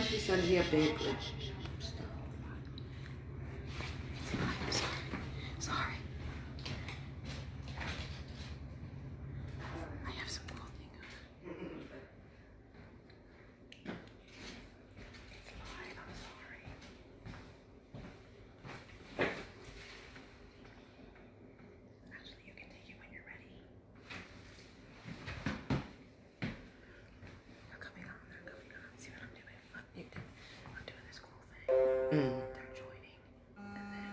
Sometimes she sends me a big good stuff. I'm sorry. Sorry. I have some cool thing. It's fine. I'm sorry. Actually, you can take it when you're ready. They're coming on. They're coming on. See what I'm doing? I'm doing this cool thing. They're joining. And then,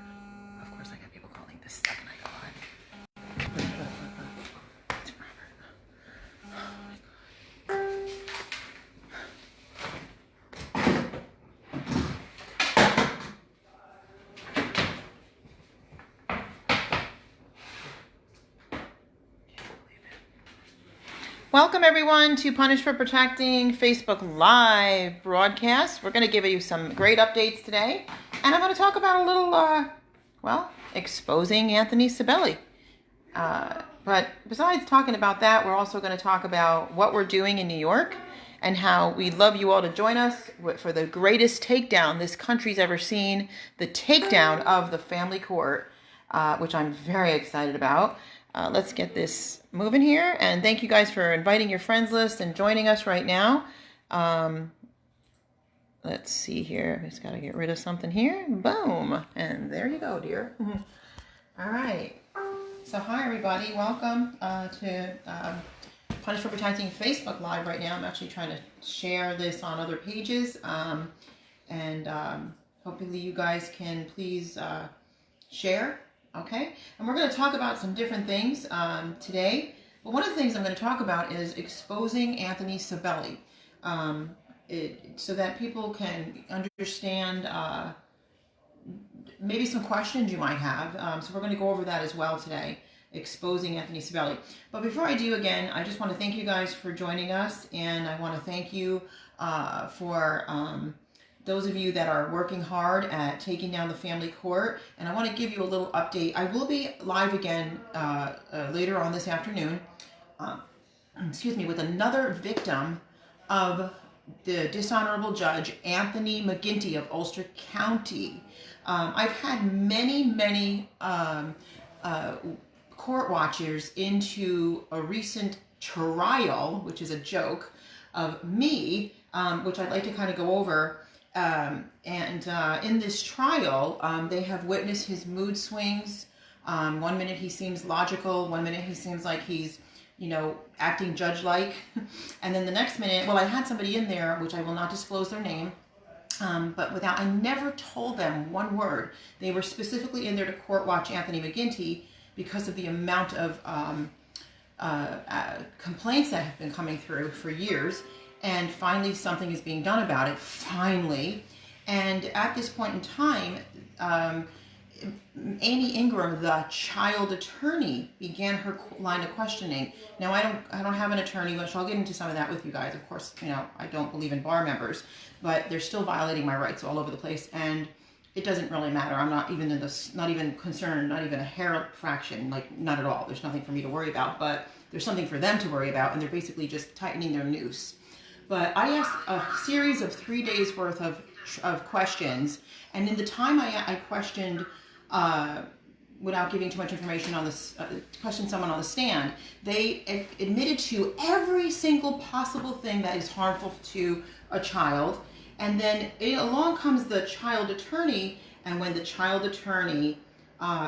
of course, I got people calling the second I go on. It's Robert. Oh my God. Welcome everyone to Punish for Protecting Facebook Live broadcast. We're going to give you some great updates today, and I'm going to talk about a little, exposing Anthony Ciibelli. But besides talking about that, we're also going to talk about what we're doing in New York and how we'd love you all to join us for the greatest takedown this country's ever seen, the takedown of the family court, which I'm very excited about. Let's get this moving here, and thank you guys for inviting your friends list and joining us right now. Let's see here. Just got to get rid of something here. Boom. And there you go, dear. All right. So hi, everybody. Welcome to Punish for Protecting Facebook Live right now. I'm actually trying to share this on other pages. Hopefully you guys can please share. Okay, and we're going to talk about some different things today. But one of the things I'm going to talk about is exposing Anthony Ciibelli, so that people can understand maybe some questions you might have. So we're going to go over that as well today, exposing Anthony Ciibelli. But before I do, again, I just want to thank you guys for joining us, and I want to thank you for those of you that are working hard at taking down the family court. And I want to give you a little update. I will be live again later on this afternoon, with another victim of the dishonorable judge, Anthony McGinty of Ulster County. I've had many court watchers into a recent trial, which is a joke, of me, which I'd like to kind of go over. In this trial, they have witnessed his mood swings. 1 minute he seems logical, 1 minute he seems like he's, acting judge-like. And then the next minute, I had somebody in there, which I will not disclose their name, but I never told them one word. They were specifically in there to court watch Anthony McGinty because of the amount of complaints that have been coming through for years. And finally, something is being done about it, finally. And at this point in time, Amy Ingram, the child attorney, began her line of questioning. Now, I don't have an attorney, which I'll get into some of that with you guys. Of course, I don't believe in bar members, but they're still violating my rights all over the place. And it doesn't really matter. I'm not even not even concerned, not even a hair fraction, not at all. There's nothing for me to worry about, but there's something for them to worry about, and they're basically just tightening their noose. But I asked a series of 3 days worth of questions, and in the time I questioned, without giving too much information on this, questioned someone on the stand, they admitted to every single possible thing that is harmful to a child. And then along comes the child attorney, and when the child attorney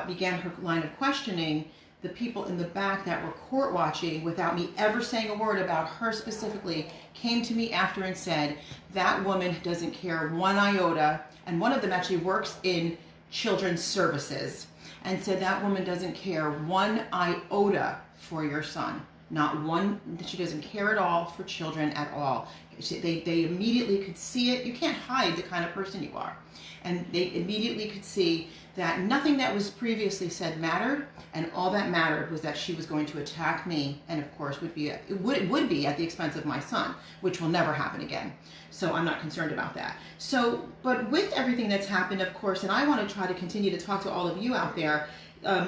began her line of questioning, the people in the back that were court watching, without me ever saying a word about her specifically, came to me after and said, that woman doesn't care one iota. And one of them actually works in children's services, and said that woman doesn't care one iota for your son. Not one, she doesn't care at all for children at all. They immediately could see it. You can't hide the kind of person you are. And they immediately could see that nothing that was previously said mattered, and all that mattered was that she was going to attack me, and of course would be at the expense of my son, which will never happen again. So I'm not concerned about that. So, but with everything that's happened, of course, and I want to try to continue to talk to all of you out there,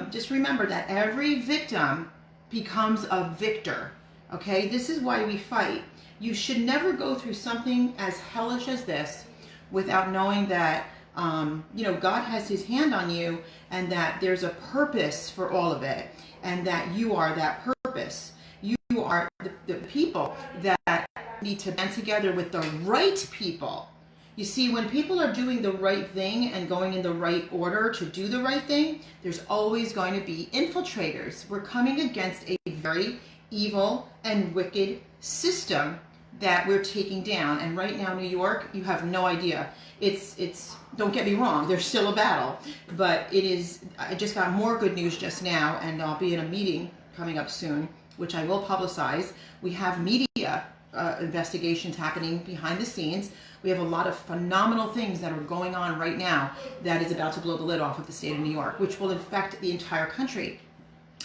just remember that every victim becomes a victor. Okay, this is why we fight. you should never go through something as hellish as this without knowing that God has his hand on you, and that there's a purpose for all of it, and that you are that purpose. You are the people that need to band together with the right people. You see, when people are doing the right thing and going in the right order to do the right thing, there's always going to be infiltrators. We're coming against a very evil and wicked system that we're taking down. And right now, New York, you have no idea. It's don't get me wrong, there's still a battle, but I just got more good news just now, and I'll be in a meeting coming up soon, which I will publicize. We have media investigations happening behind the scenes. We have a lot of phenomenal things that are going on right now that is about to blow the lid off of the state of New York, which will affect the entire country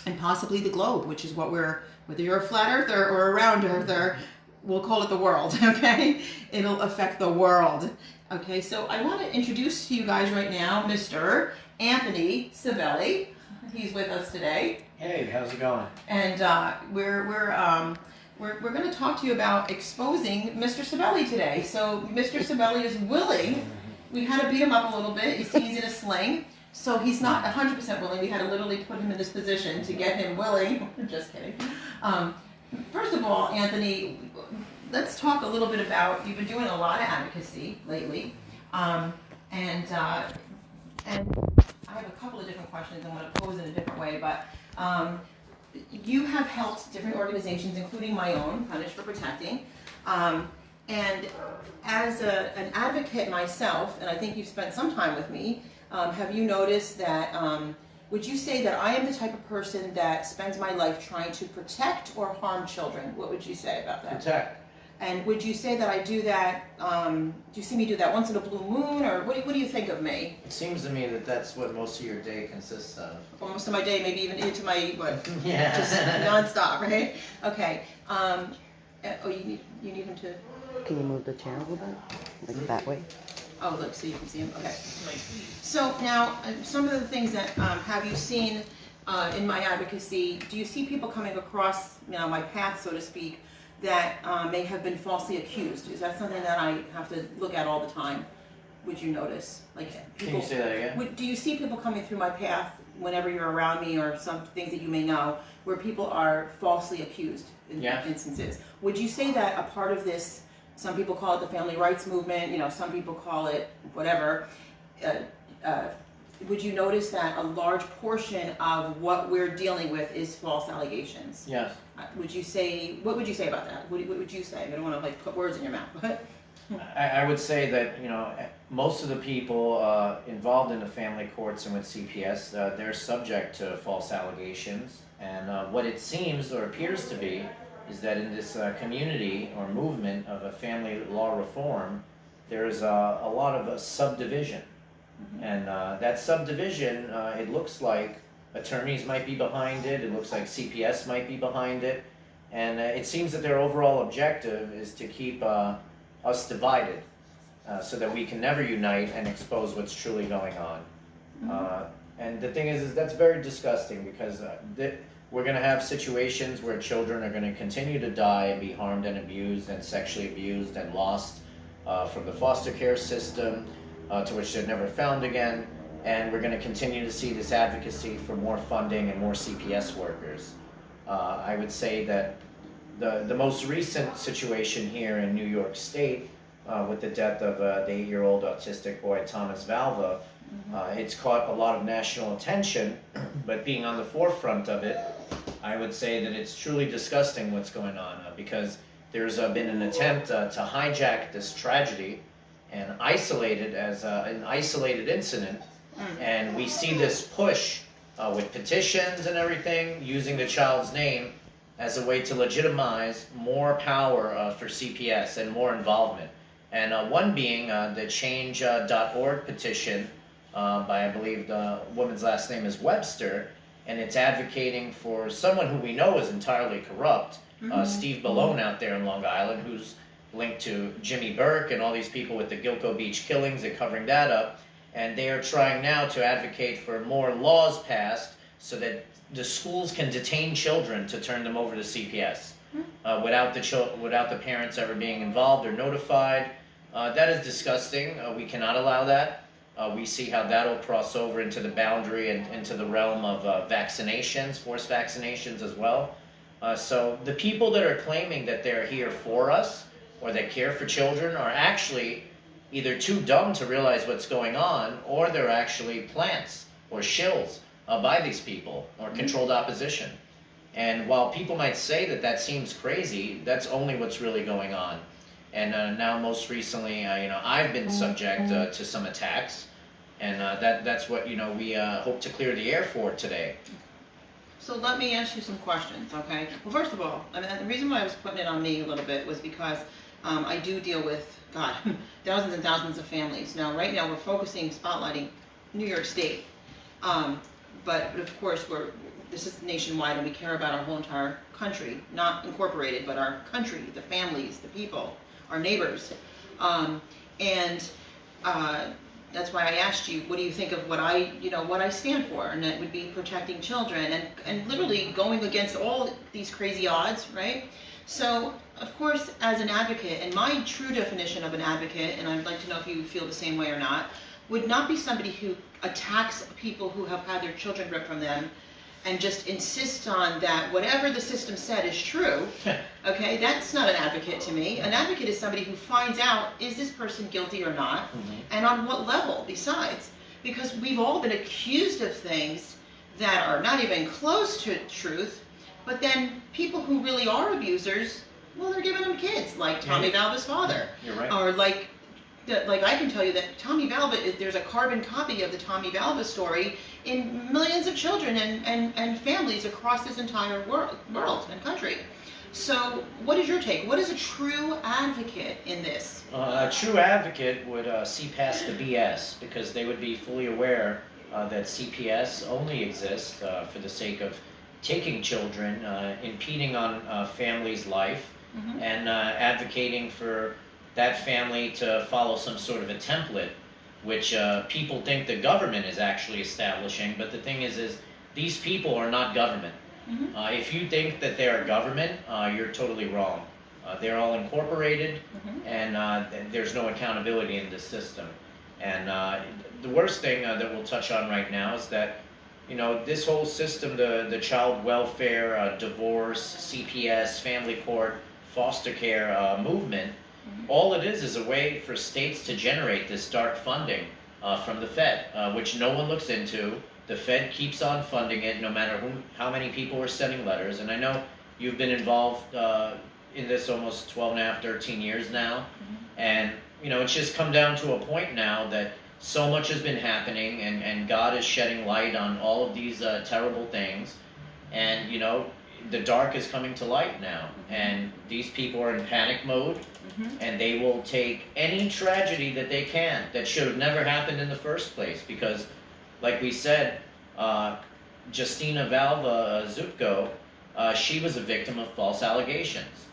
and possibly the globe, which is what whether you're a flat earther or a round earther, we'll call it the world, okay? It'll affect the world. Okay, so I want to introduce to you guys right now Mr. Anthony Cibelli. He's with us today. Hey, how's it going? And we're going to talk to you about exposing Mr. Cibelli today. So Mr. Cibelli is willing. We had to beat him up a little bit. You see, he's in a sling. So he's not 100% willing. We had to literally put him in this position to get him willing. Just kidding. First of all, Anthony, let's talk a little bit about, you've been doing a lot of advocacy lately. And I have a couple of different questions I want to pose in a different way, but you have helped different organizations, including my own, Punished for Protecting. And as an advocate myself, and I think you've spent some time with me, have you noticed that, would you say that I am the type of person that spends my life trying to protect or harm children? What would you say about that? Protect. And would you say that I do that, do you see me do that once in a blue moon, or what do you think of me? It seems to me that that's what most of your day consists of. Well, most of my day, maybe even into my, Yeah. just nonstop, right? Okay. You need him to... Can you move the chair a little bit? Like that way? Oh, look, so you can see him. Okay. So now, some of the things that have you seen in my advocacy? Do you see people coming across, my path, so to speak, that may have been falsely accused? Is that something that I have to look at all the time? Would you notice? Like, people, Can you say that again? do you see people coming through my path whenever you're around me, or some things that you may know, where people are falsely accused in instances? Would you say that a part of this? Some people call it the family rights movement, some people call it whatever. Would you notice that a large portion of what we're dealing with is false allegations? Yes. What would you say about that? What would you say? I don't want to put words in your mouth, but... I would say that, most of the people involved in the family courts and with CPS, they're subject to false allegations. And what it seems or appears to be is that in this community or movement of a family law reform, there's a lot of subdivision. Mm-hmm. And that subdivision, it looks like attorneys might be behind it, it looks like CPS might be behind it, and it seems that their overall objective is to keep us divided so that we can never unite and expose what's truly going on. Mm-hmm. And the thing is that's very disgusting, because we're going to have situations where children are going to continue to die and be harmed and abused and sexually abused and lost from the foster care system to which they're never found again. And we're going to continue to see this advocacy for more funding and more CPS workers. I would say that the most recent situation here in New York State with the death of the 8-year-old autistic boy Thomas Valva, it's caught a lot of national attention, but being on the forefront of it, I would say that it's truly disgusting what's going on, because there's been an attempt to hijack this tragedy and isolate it as an isolated incident. And we see this push with petitions and everything, using the child's name as a way to legitimize more power for CPS and more involvement. And one being the Change.org petition by, I believe, the woman's last name is Webster, and it's advocating for someone who we know is entirely corrupt, Steve Ballone out there in Long Island, who's linked to Jimmy Burke and all these people with the Gilco Beach killings and covering that up. And they are trying now to advocate for more laws passed so that the schools can detain children to turn them over to CPS. without the parents ever being involved or notified. That is disgusting. We cannot allow that. We see how that'll cross over into the boundary and into the realm of vaccinations, forced vaccinations as well. So the people that are claiming that they're here for us or that care for children are actually either too dumb to realize what's going on, or they're actually plants or shills by these people, or controlled opposition. And while people might say that that seems crazy, that's only what's really going on. And now most recently, I've been subject to some attacks, and that's what, we hope to clear the air for today. So let me ask you some questions, okay? Well, first of all, the reason why I was putting it on me a little bit was because I do deal with, God, thousands and thousands of families. Now, right now, we're spotlighting New York State. But of course, this is nationwide, and we care about our whole entire country, not incorporated, but our country, the families, the people, our neighbors. That's why I asked you, what do you think of what I stand for? And that would be protecting children and literally going against all these crazy odds, right? So, of course, as an advocate, and my true definition of an advocate, and I'd like to know if you feel the same way or not, would not be somebody who attacks people who have had their children ripped from them and just insists on that whatever the system said is true. Okay, that's not an advocate to me. An advocate is somebody who finds out, is this person guilty or not, and on what level besides. Because we've all been accused of things that are not even close to truth, but then people who really are abusers, well, they're giving them kids, like Tommy Valva's father. You're right. Or like I can tell you that Tommy Valva, there's a carbon copy of the Tommy Valva story in millions of children and families across this entire world and country. So what is your take? What is a true advocate in this? A true advocate would see past the BS, because they would be fully aware that CPS only exists for the sake of taking children, impeding on families' life, and advocating for that family to follow some sort of a template, which people think the government is actually establishing. But the thing is these people are not government. If you think that they're government, you're totally wrong. They're all incorporated, and there's no accountability in this system. And the worst thing that we'll touch on right now is that, this whole system, the child welfare, divorce, CPS, family court, foster care movement, all it is a way for states to generate this dark funding from the Fed, which no one looks into. The Fed keeps on funding it, no matter how many people are sending letters. And I know you've been involved in this almost 12 and a half, 13 years now. And, it's just come down to a point now that so much has been happening, and God is shedding light on all of these terrible things. And, the dark is coming to light now, and these people are in panic mode, and they will take any tragedy that they can that should have never happened in the first place, because, like we said, Justina Valva Zupko, she was a victim of false allegations.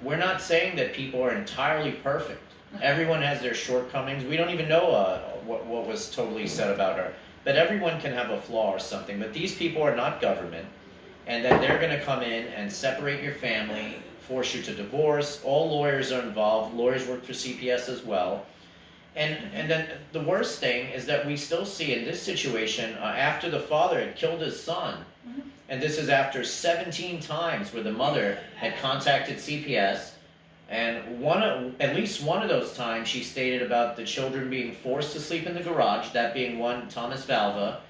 We're not saying that people are entirely perfect. Everyone has their shortcomings. We don't even know what was totally said about her, but everyone can have a flaw or something. But these people are not government. And then they're going to come in and separate your family, force you to divorce. All lawyers are involved. Lawyers work for CPS as well. And then the worst thing is that we still see in this situation, after the father had killed his son, and this is after 17 times where the mother had contacted CPS, and at least one of those times she stated about the children being forced to sleep in the garage, that being one Thomas Valva.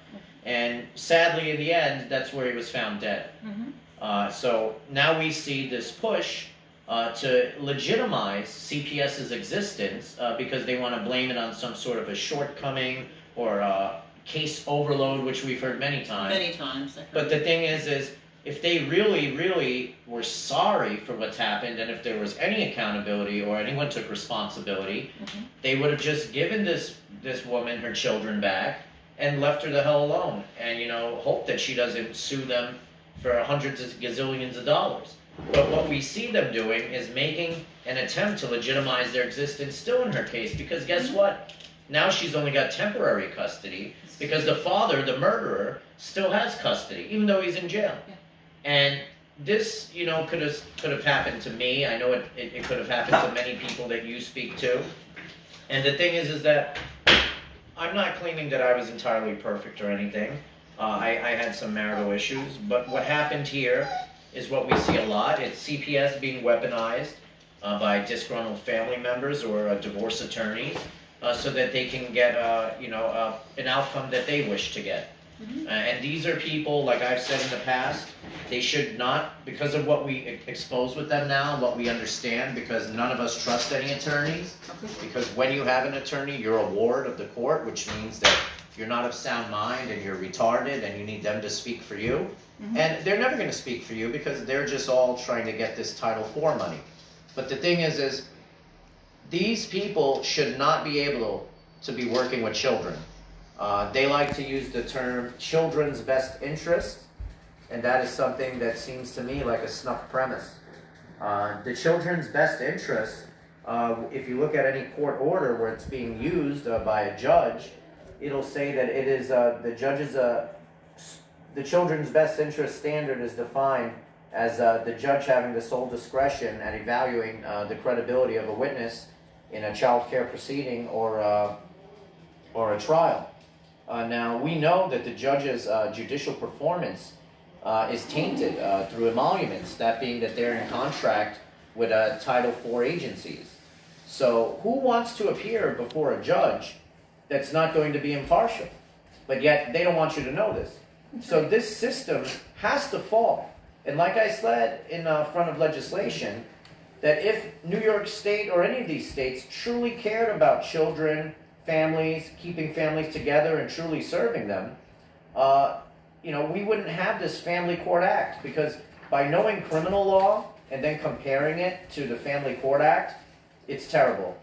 And sadly, in the end, that's where he was found dead. So now we see this push to legitimize CPS's existence because they want to blame it on some sort of a shortcoming or case overload, which we've heard many times. Many times. But the thing is if they really, really were sorry for what's happened, and if there was any accountability or anyone took responsibility, they would have just given this woman her children back and left her the hell alone, and hope that she doesn't sue them for hundreds of gazillions of dollars. But what we see them doing is making an attempt to legitimize their existence still in her case, because guess what? Now she's only got temporary custody because the father, the murderer, still has custody, even though he's in jail. And this, could have happened to me. I know it could have happened to many people that you speak to. And the thing is that I'm not claiming that I was entirely perfect or anything. I had some marital issues, but what happened here is what we see a lot. It's CPS being weaponized by disgruntled family members or divorce attorneys so that they can get, an outcome that they wish to get. And these are people, like I've said in the past, they should not, because of what we expose with them now, what we understand, because none of us trust any attorneys, because when you have an attorney, you're a ward of the court, which means that you're not of sound mind and you're retarded and you need them to speak for you. And they're never going to speak for you because they're just all trying to get this Title IV money. But the thing is these people should not be able to be working with children. They like to use the term children's best interest, and that is something that seems to me like a snuff premise. The children's best interest, if you look at any court order where it's being used by a judge, it'll say that it is the children's best interest standard is defined as the judge having the sole discretion at evaluating the credibility of a witness in a child care proceeding or a trial. Now, we know that the judge's judicial performance is tainted through emoluments, that being that they're in contract with Title IV agencies. So who wants to appear before a judge that's not going to be impartial? But yet, they don't want you to know this. So this system has to fall. And like I said in front of legislation, that if New York State or any of these states truly cared about children, families, keeping families together and truly serving them, we wouldn't have this Family Court Act, because by knowing criminal law and then comparing it to the Family Court Act, it's terrible.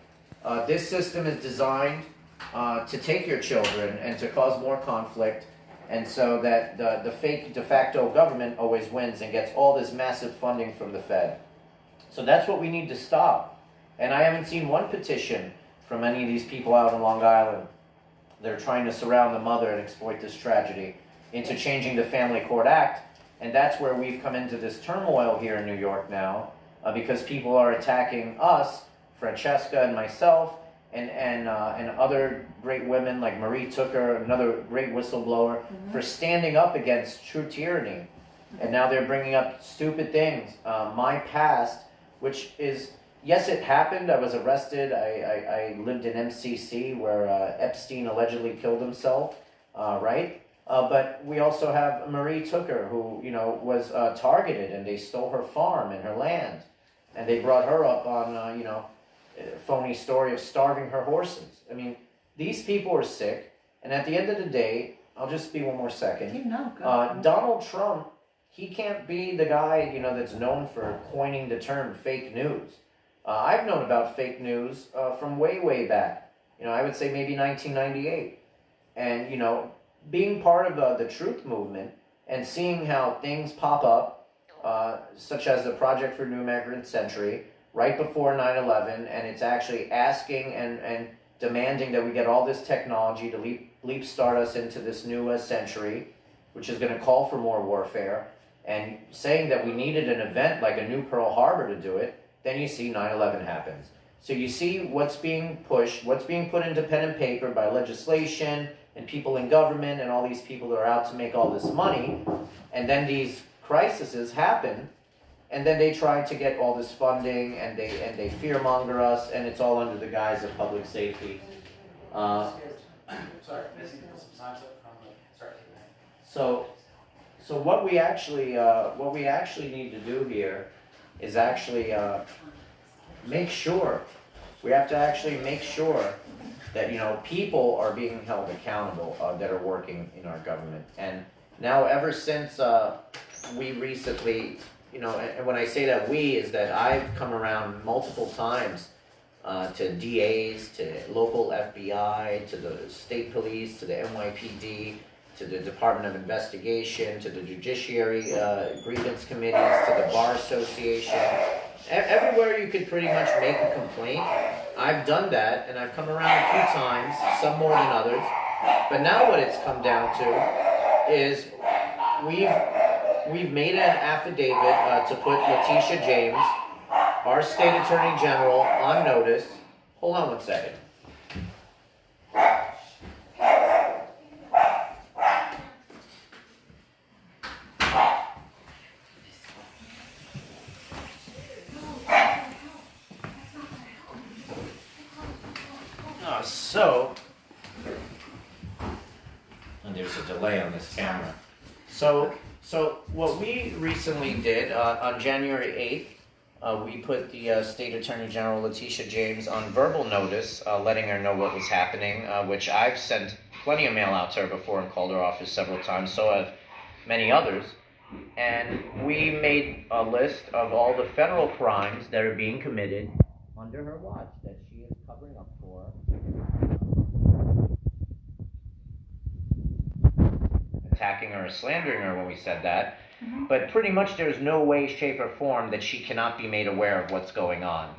This system is designed to take your children and to cause more conflict, and so that the fake de facto government always wins and gets all this massive funding from the Fed. So that's what we need to stop. And I haven't seen one petition from any of these people out in Long Island that are trying to surround the mother and exploit this tragedy into changing the Family Court Act. And that's where we've come into this turmoil here in New York now, because people are attacking us, Francesca and myself, and other great women like Marie Tucker, another great whistleblower, for standing up against true tyranny. And now they're bringing up stupid things. My past, which is, yes, it happened. I was arrested. I lived in MCC where Epstein allegedly killed himself, right? But we also have Marie Tucker, who was targeted, and they stole her farm and her land, and they brought her up on a phony story of starving her horses. I mean, these people are sick, and at the end of the day, I'll just be one more second. Donald Trump, he can't be the guy that's known for coining the term fake news. I've known about fake news from way back. I would say maybe 1998. And, being part of the truth movement and seeing how things pop up, such as the Project for New American Century, right before 9/11, and it's actually asking and demanding that we get all this technology to leap start us into this new century, which is going to call for more warfare, and saying that we needed an event like a new Pearl Harbor to do it. Then you see 9/11 happens. So you see what's being pushed, what's being put into pen and paper by legislation and people in government and all these people that are out to make all this money. And then these crises happen, and then they try to get all this funding, and they fearmonger us, and it's all under the guise of public safety. So what we actually need to do here is actually make sure, we have to actually make sure that people are being held accountable that are working in our government. And now, ever since we recently, and when I say that we, is that I've come around multiple times to DAs, to local FBI, to the state police, to the NYPD, to the Department of Investigation, to the Judiciary grievance committees, to the Bar Association. Everywhere you could pretty much make a complaint. I've done that, and I've come around a few times, some more than others. But now what it's come down to is we've we've made an affidavit to put Letitia James, our state attorney general, on notice. Hold on one second. And there's a delay on this camera. So what we recently did on January 8th, we put the State Attorney General Letitia James on verbal notice, letting her know what was happening, which I've sent plenty of mail out to her before and called her office several times, so have many others. And we made a list of all the federal crimes that are being committed under her watch that she is covering up for. Attacking her or slandering her when we said that. Mm-hmm. But pretty much there's no way, shape, or form that she cannot be made aware of what's going on.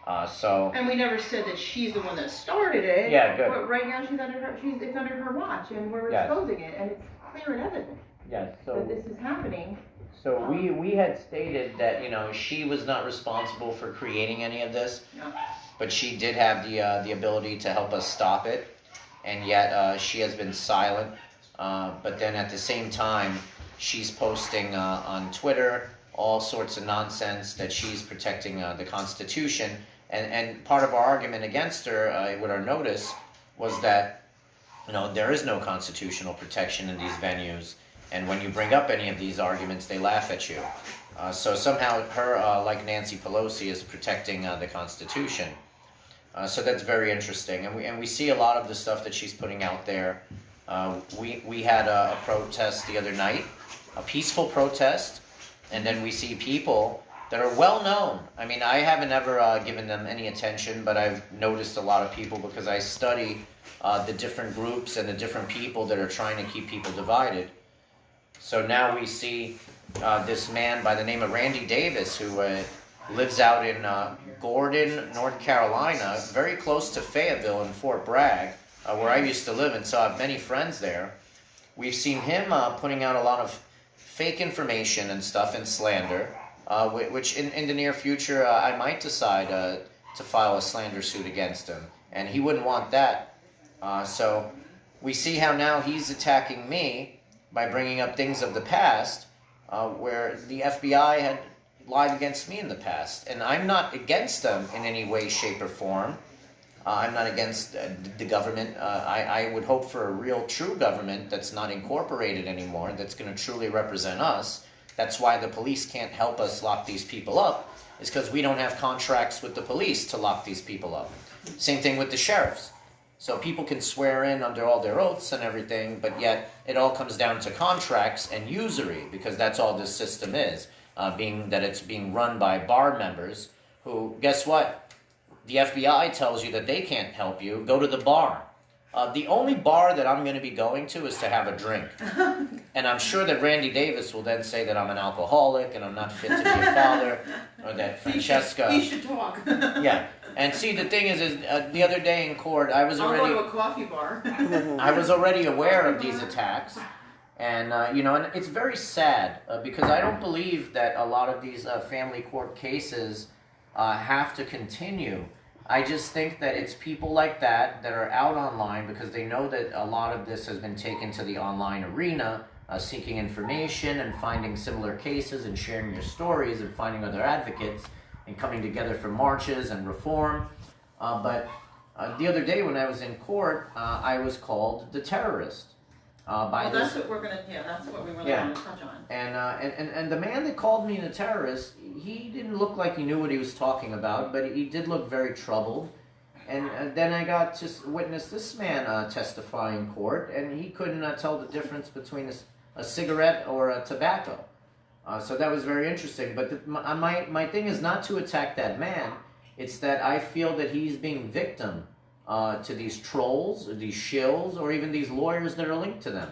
And we never said that she's the one that started it. Yeah, good. But right now it's under her watch, and we're exposing it, and it's clear and evident. Yes. So that this is happening. So we had stated that she was not responsible for creating any of this, but she did have the ability to help us stop it, and yet she has been silent. But then at the same time, she's posting on Twitter all sorts of nonsense that she's protecting the Constitution. And part of our argument against her with our notice was that there is no constitutional protection in these venues. And when you bring up any of these arguments, they laugh at you. So somehow her, like Nancy Pelosi, is protecting the Constitution. So that's very interesting. And we see a lot of the stuff that she's putting out there. We had a protest the other night, a peaceful protest, and then we see people that are well known. I mean, I haven't ever given them any attention, but I've noticed a lot of people because I study the different groups and the different people that are trying to keep people divided. So now we see this man by the name of Randy Davis, who lives out in Gordon, North Carolina, very close to Fayetteville and Fort Bragg, where I used to live, and so I have many friends there. We've seen him putting out a lot of fake information and stuff and slander, which in the near future I might decide to file a slander suit against him, and he wouldn't want that. So we see how now he's attacking me by bringing up things of the past, where the FBI had lied against me in the past. And I'm not against them in any way, shape, or form. I'm not against the government. I would hope for a real, true government that's not incorporated anymore, that's going to truly represent us. That's why the police can't help us lock these people up, is because we don't have contracts with the police to lock these people up. Same thing with the sheriffs. So people can swear in under all their oaths and everything, but yet it all comes down to contracts and usury, because that's all this system is, being that it's being run by bar members who, guess what? The FBI tells you that they can't help you. Go to the bar. The only bar that I'm going to be going to is to have a drink. And I'm sure that Randy Davis will then say that I'm an alcoholic and I'm not fit to be a father, or that Francesca... He should talk. Yeah. And see, the thing is the other day in court, I was already... I'll go to a coffee bar. I was already aware of these attacks. And, and it's very sad because I don't believe that a lot of these family court cases have to continue. I just think that it's people like that are out online because they know that a lot of this has been taken to the online arena, seeking information and finding similar cases and sharing your stories and finding other advocates and coming together for marches and reform. But the other day when I was in court, I was called the terrorist. That's what we're gonna. Yeah, that's what we really want to touch on. And the man that called me a terrorist, he didn't look like he knew what he was talking about, but he did look very troubled. And then I got to witness this man testify in court, and he couldn't tell the difference between a cigarette or a tobacco. So that was very interesting. But my thing is not to attack that man. It's that I feel that he's being victim to these trolls, or these shills, or even these lawyers that are linked to them,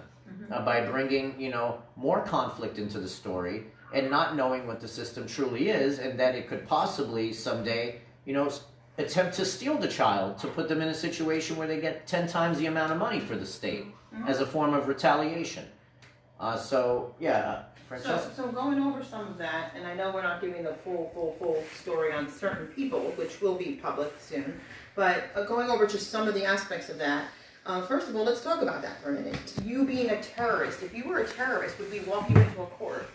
by bringing, more conflict into the story and not knowing what the system truly is, and that it could possibly someday, attempt to steal the child to put them in a situation where they get 10 times the amount of money for the state as a form of retaliation. So yeah, Francesca. So going over some of that, and I know we're not giving the full story on certain people, which will be public soon, but going over just some of the aspects of that. First of all, let's talk about that for a minute. You being a terrorist, if you were a terrorist, would we walk you into a court,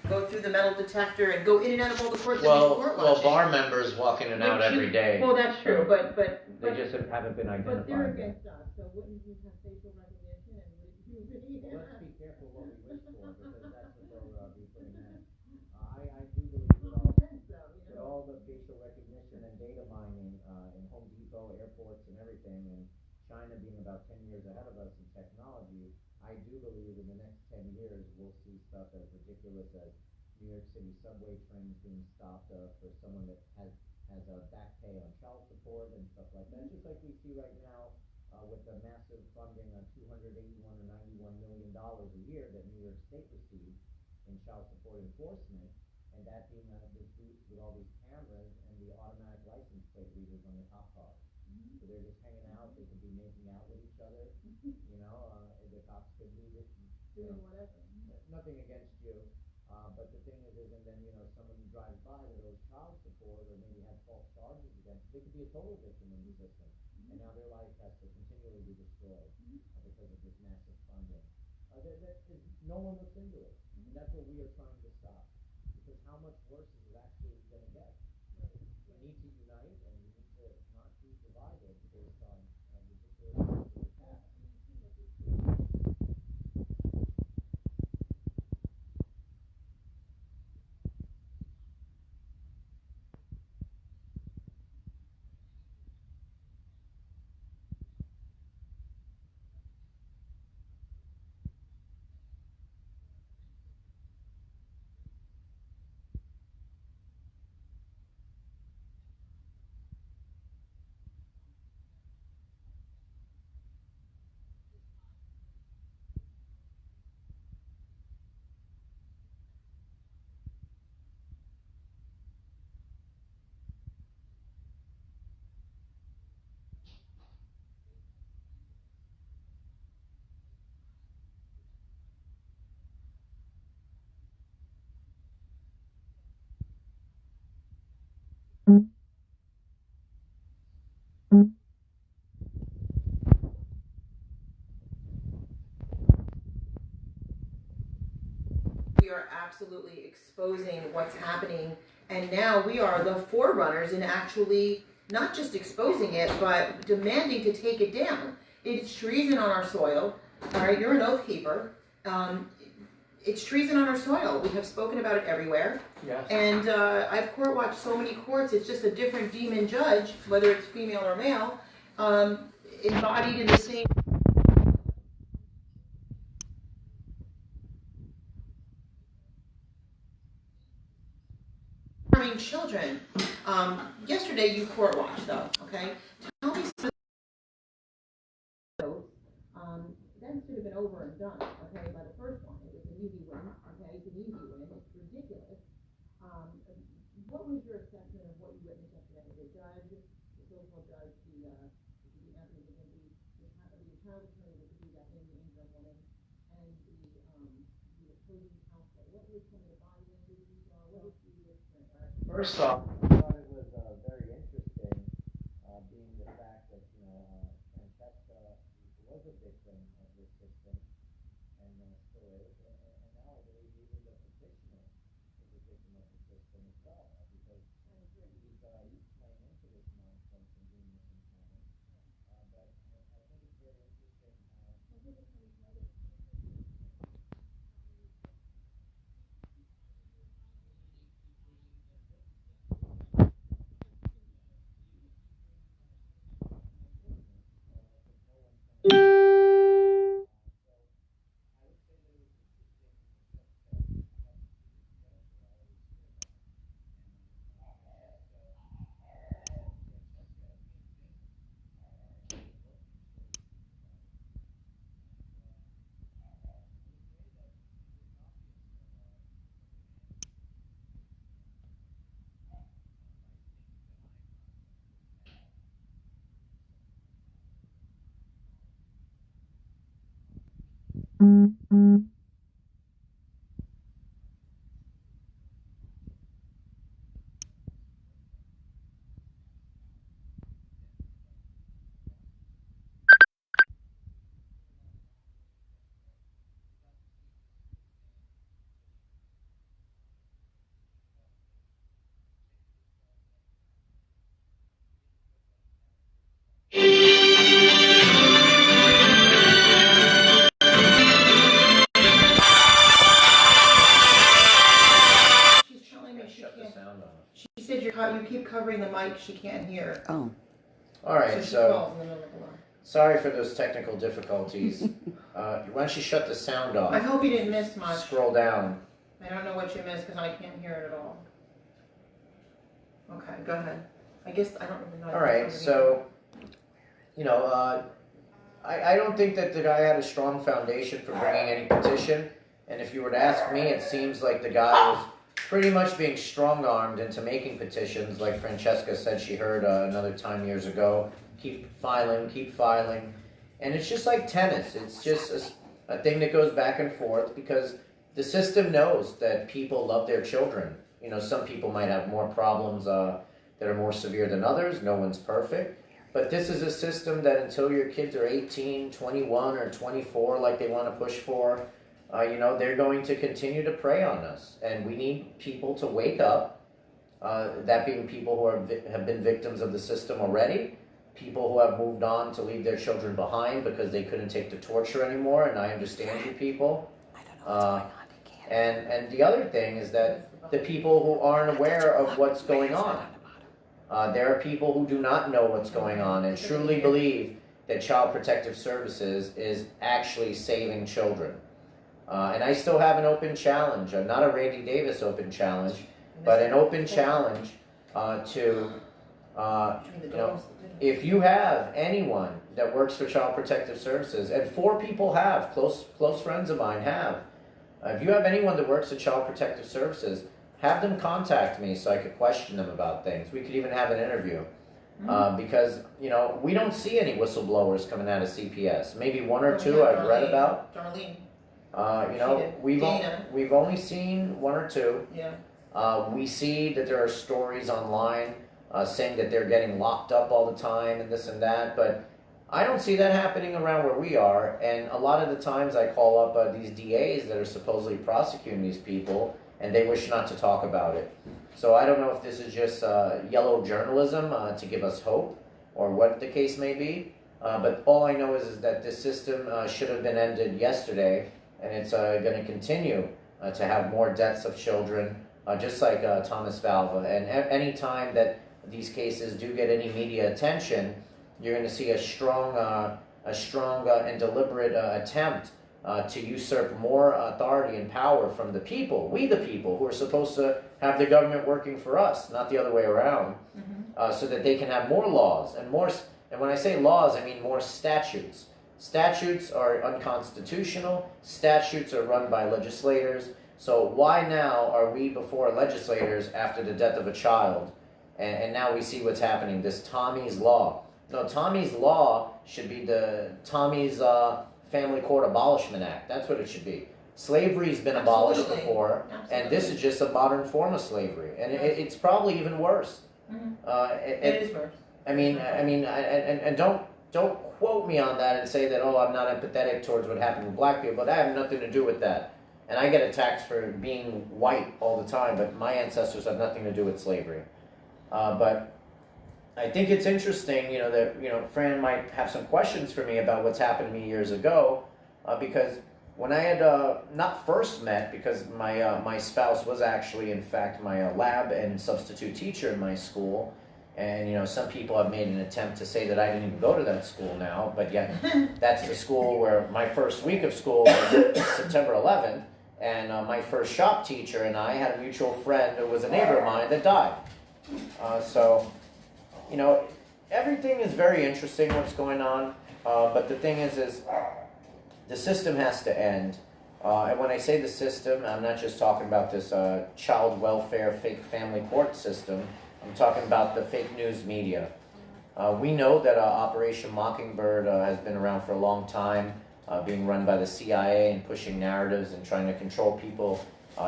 go through the metal detector, and go in and out of all the courts? Well, bar members walk in and out every day. Well, that's true, but they just haven't been identified. But they're against us, so wouldn't you have facial recognition, and would you be? Well, let's be careful what we wish for, because that's what they'll be putting in. I do believe that all the facial recognition and data mining in Home Depot, airports, and everything, and China being about 10 years ahead of us in technology, I do believe in the next 10 years we'll see stuff as ridiculous as New York City subway trains being stopped for someone that has a back pay on child support and stuff like that. Just like we see right now with the massive funding on $281 or $91 million a year that New York State receives in child support enforcement, and that being this booth with all these cameras and the automatic license plate readers on the cop cars. So they're just hanging out. They could be making out with each other. You know, the cops could be doing whatever. Nothing against you, but the thing is, and then someone drives by that owes child support or maybe had false charges against. They could be a total victim in the system, and now their life has to continually be destroyed because of this massive funding. No one looks into it, and that's what we are trying to stop. Because how much worse is it actually going to get? We need to unite, and we need to not be divided based on ridiculous things in the past. We are absolutely exposing what's happening, and now we are the forerunners in actually not just exposing it, but demanding to take it down. It's treason on our soil. All right, you're an oath keeper. It's treason on our soil. We have spoken about it everywhere. Yes. And I've court watched so many courts. It's just a different demon judge, whether it's female or male, embodied in the same. Harming children. Yesterday you court watched though. Okay. Tell me. That should have been over and done. Okay, by the first one, it was an easy win. Okay, it's an easy win. It's ridiculous. What was your assessment of what you witnessed yesterday? The judge, the social judge, the Anthony Ciibelli, the child attorney that could be that Indian woman, and the opposing counsel. What were some of the body language you saw? What was the experience? First off, I thought it was very interesting, being the fact that Francesca was a victim of this system and still is, and now I believe even the petitioner is a victim of the system as well, because he's playing into this nonsense and doing this in common. But I think it's very interesting. covering the mic, she can't hear. Oh. All right, she so calls in the middle of the line. sorry for those technical difficulties. Why don't you shut the sound off? I hope you didn't miss much. Scroll down. I don't know what you missed because I can't hear it at all. Okay, go ahead. I guess I don't really know. All right, so, you know, I don't think that the guy had a strong foundation for bringing any petition. And if you were to ask me, it seems like the guy was pretty much being strong-armed into making petitions. Like Francesca said she heard another time years ago. Keep filing, keep filing. And it's just like tennis. It's just a thing that goes back and forth because the system knows that people love their children. You know, some people might have more problems that are more severe than others. No one's perfect. But this is a system that until your kids are 18, 21, or 24, like they want to push for, you know, they're going to continue to prey on us. And we need people to wake up, that being people who have been victims of the system already, people who have moved on to leave their children behind because they couldn't take the torture anymore, and I understand you people. I don't know what's going on. And the other thing is that the people who aren't aware of what's going on. There are people who do not know what's going on and truly believe that Child Protective Services is actually saving children. And I still have an open challenge, not a Randy Davis open challenge, but an open challenge to, you know, if you have anyone that works for Child Protective Services, and 4 people have, close friends of mine have, if you have anyone that works at Child Protective Services, have them contact me so I could question them about things. We could even have an interview. Because, you know, we don't see any whistleblowers coming out of CPS. Maybe 1 or 2 I've read about. Darlene. You know, we've only seen 1 or 2. Yeah. We see that there are stories online saying that they're getting locked up all the time and this and that, but I don't see that happening around where we are. And a lot of the times I call up these DAs that are supposedly prosecuting these people, and they wish not to talk about it. So I don't know if this is just yellow journalism to give us hope, or what the case may be. But all I know is that this system should have been ended yesterday, and it's going to continue to have more deaths of children, just like Thomas Valva. And any time that these cases do get any media attention, you're going to see a strong and deliberate attempt to usurp more authority and power from the people, we the people, who are supposed to have the government working for us, not the other way around, so that they can have more laws and more, and when I say laws, I mean more statutes. Statutes are unconstitutional, statutes are run by legislators, so why now are we before legislators after the death of a child, and now we see what's happening, this Tommy's Law. No, Tommy's Law should be the Tommy's Family Court Abolishment Act. That's what it should be. Slavery's been abolished before, and this is just a modern form of slavery, and it's probably even worse. It is worse. I mean, and don't quote me on that and say that, oh, I'm not empathetic towards what happened with black people, but I have nothing to do with that. And I get attacked for being white all the time, but my ancestors have nothing to do with slavery. But I think it's interesting, you know, that, you know, Fran might have some questions for me about what's happened to me years ago, because when I had not first met, because my spouse was actually, in fact, my lab and substitute teacher in my school, and, you know, some people have made an attempt to say that I didn't even go to that school now, but yet that's the school where my first week of school was September 11th, and my first shop teacher and I had a mutual friend who was a neighbor of mine that died. So, you know, everything is very interesting what's going on, but the thing is the system has to end. And when I say the system, I'm not just talking about this child welfare fake family court system. I'm talking about the fake news media. We know that Operation Mockingbird has been around for a long time, being run by the CIA and pushing narratives and trying to control people,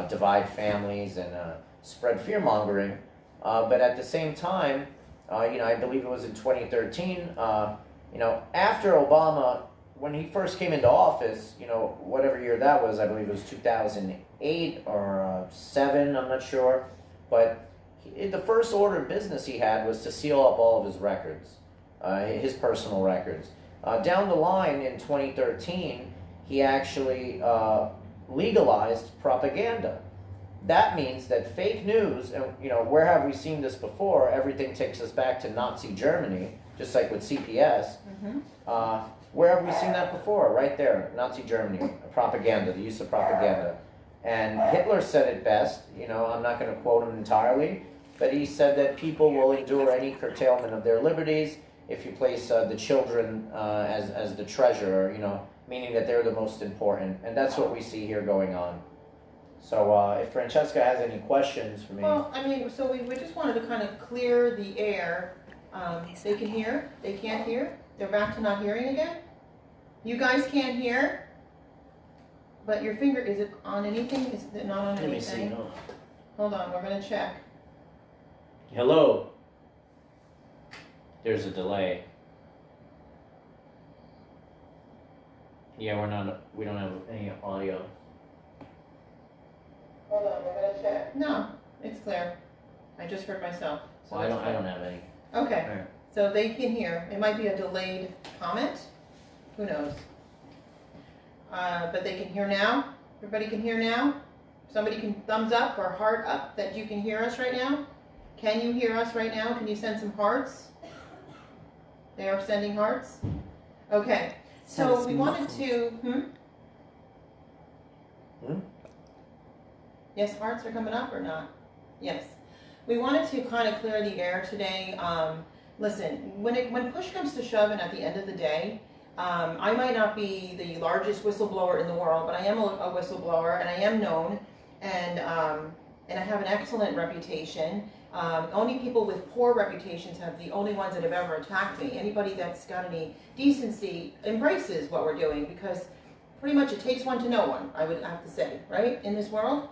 divide families, and spread fear-mongering. But at the same time, you know, I believe it was in 2013, you know, after Obama, when he first came into office, you know, whatever year that was, I believe it was 2008 or 7, I'm not sure, but the first order of business he had was to seal up all of his records, his personal records. Down the line in 2013, he actually legalized propaganda. that means that fake news, and where have we seen this before? Everything takes us back to Nazi Germany, just like with CPS. Where have we seen that before? Right there, Nazi Germany, propaganda, the use of propaganda. And Hitler said it best, I'm not going to quote him entirely, but he said that people will endure any curtailment of their liberties if you place the children as the treasure, meaning that they're the most important. And that's what we see here going on. So if Francesca has any questions for me. Well, so we just wanted to kind of clear the air. They can hear, they can't hear. They're back to not hearing again. You guys can't hear, but your finger, is it on anything? Is it not on anything? Let me see, no. Hold on, we're going to check. Hello. There's a delay. Yeah, we don't have any audio. Hold on, we're going to check. No, it's clear. I just heard myself. So Well, I don't have any. Okay, Alright. so they can hear. It might be a delayed comment. Who knows? But they can hear now. Everybody can hear now. Somebody can thumbs up or heart up that you can hear us right now. Can you hear us right now? Can you send some hearts? They are sending hearts. Okay, so we wanted to. Yes, hearts are coming up or not? Yes. We wanted to kind of clear the air today. Listen, when push comes to shove, and at the end of the day, I might not be the largest whistleblower in the world, but I am a whistleblower, and I am known, and I have an excellent reputation. Only people with poor reputations have the only ones that have ever attacked me. Anybody that's got any decency embraces what we're doing, because pretty much it takes one to know one, I would have to say, right, in this world.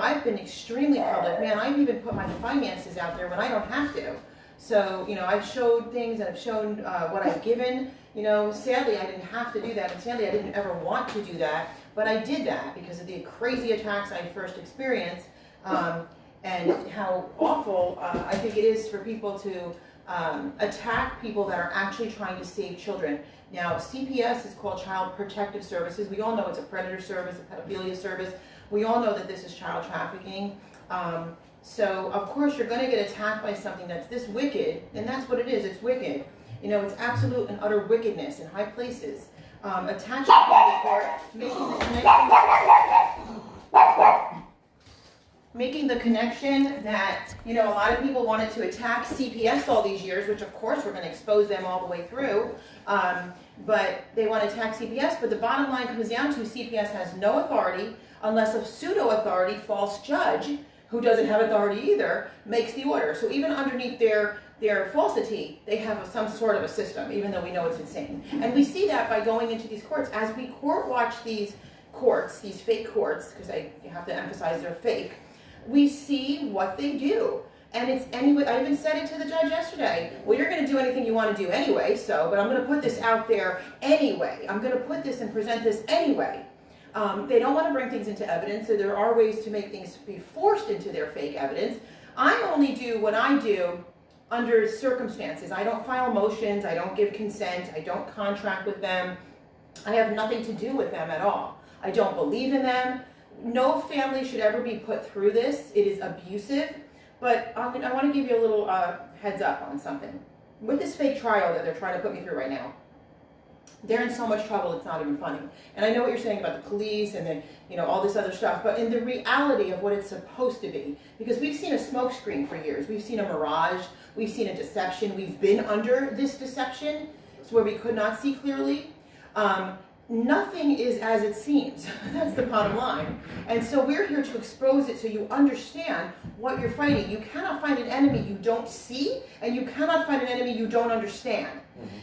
I've been extremely public. Man, I've even put my finances out there when I don't have to. So, I've showed things, and I've shown what I've given. Sadly, I didn't have to do that, and sadly, I didn't ever want to do that. But I did that because of the crazy attacks I first experienced, and how awful I think it is for people to attack people that are actually trying to save children. Now, CPS is called Child Protective Services. We all know it's a predator service, a pedophilia service. We all know that this is child trafficking. So, of course, you're going to get attacked by something that's this wicked, and that's what it is. It's wicked. It's absolute and utter wickedness in high places. Attached to the court, making the connection that, a lot of people wanted to attack CPS all these years, which, of course, we're going to expose them all the way through. But they want to attack CPS, but the bottom line comes down to CPS has no authority unless a pseudo-authority, false judge, who doesn't have authority either, makes the order. So even underneath their falsity, they have some sort of a system, even though we know it's insane. And we see that by going into these courts. As we court watch these courts, these fake courts, because I have to emphasize they're fake, we see what they do. And it's anyway, I even said it to the judge yesterday. Well, you're going to do anything you want to do anyway, but I'm going to put this out there anyway. I'm going to put this and present this anyway. They don't want to bring things into evidence, so there are ways to make things be forced into their fake evidence. I only do what I do under circumstances. I don't file motions, I don't give consent, I don't contract with them. I have nothing to do with them at all. I don't believe in them. No family should ever be put through this. It is abusive. But I want to give you a little heads up on something. With this fake trial that they're trying to put me through right now, they're in so much trouble it's not even funny. And I know what you're saying about the police and then, all this other stuff, but in the reality of what it's supposed to be, because we've seen a smokescreen for years. We've seen a mirage. We've seen a deception. We've been under this deception. It's where we could not see clearly. Nothing is as it seems. That's the bottom line. And so we're here to expose it so you understand what you're fighting. You cannot find an enemy you don't see, and you cannot find an enemy you don't understand.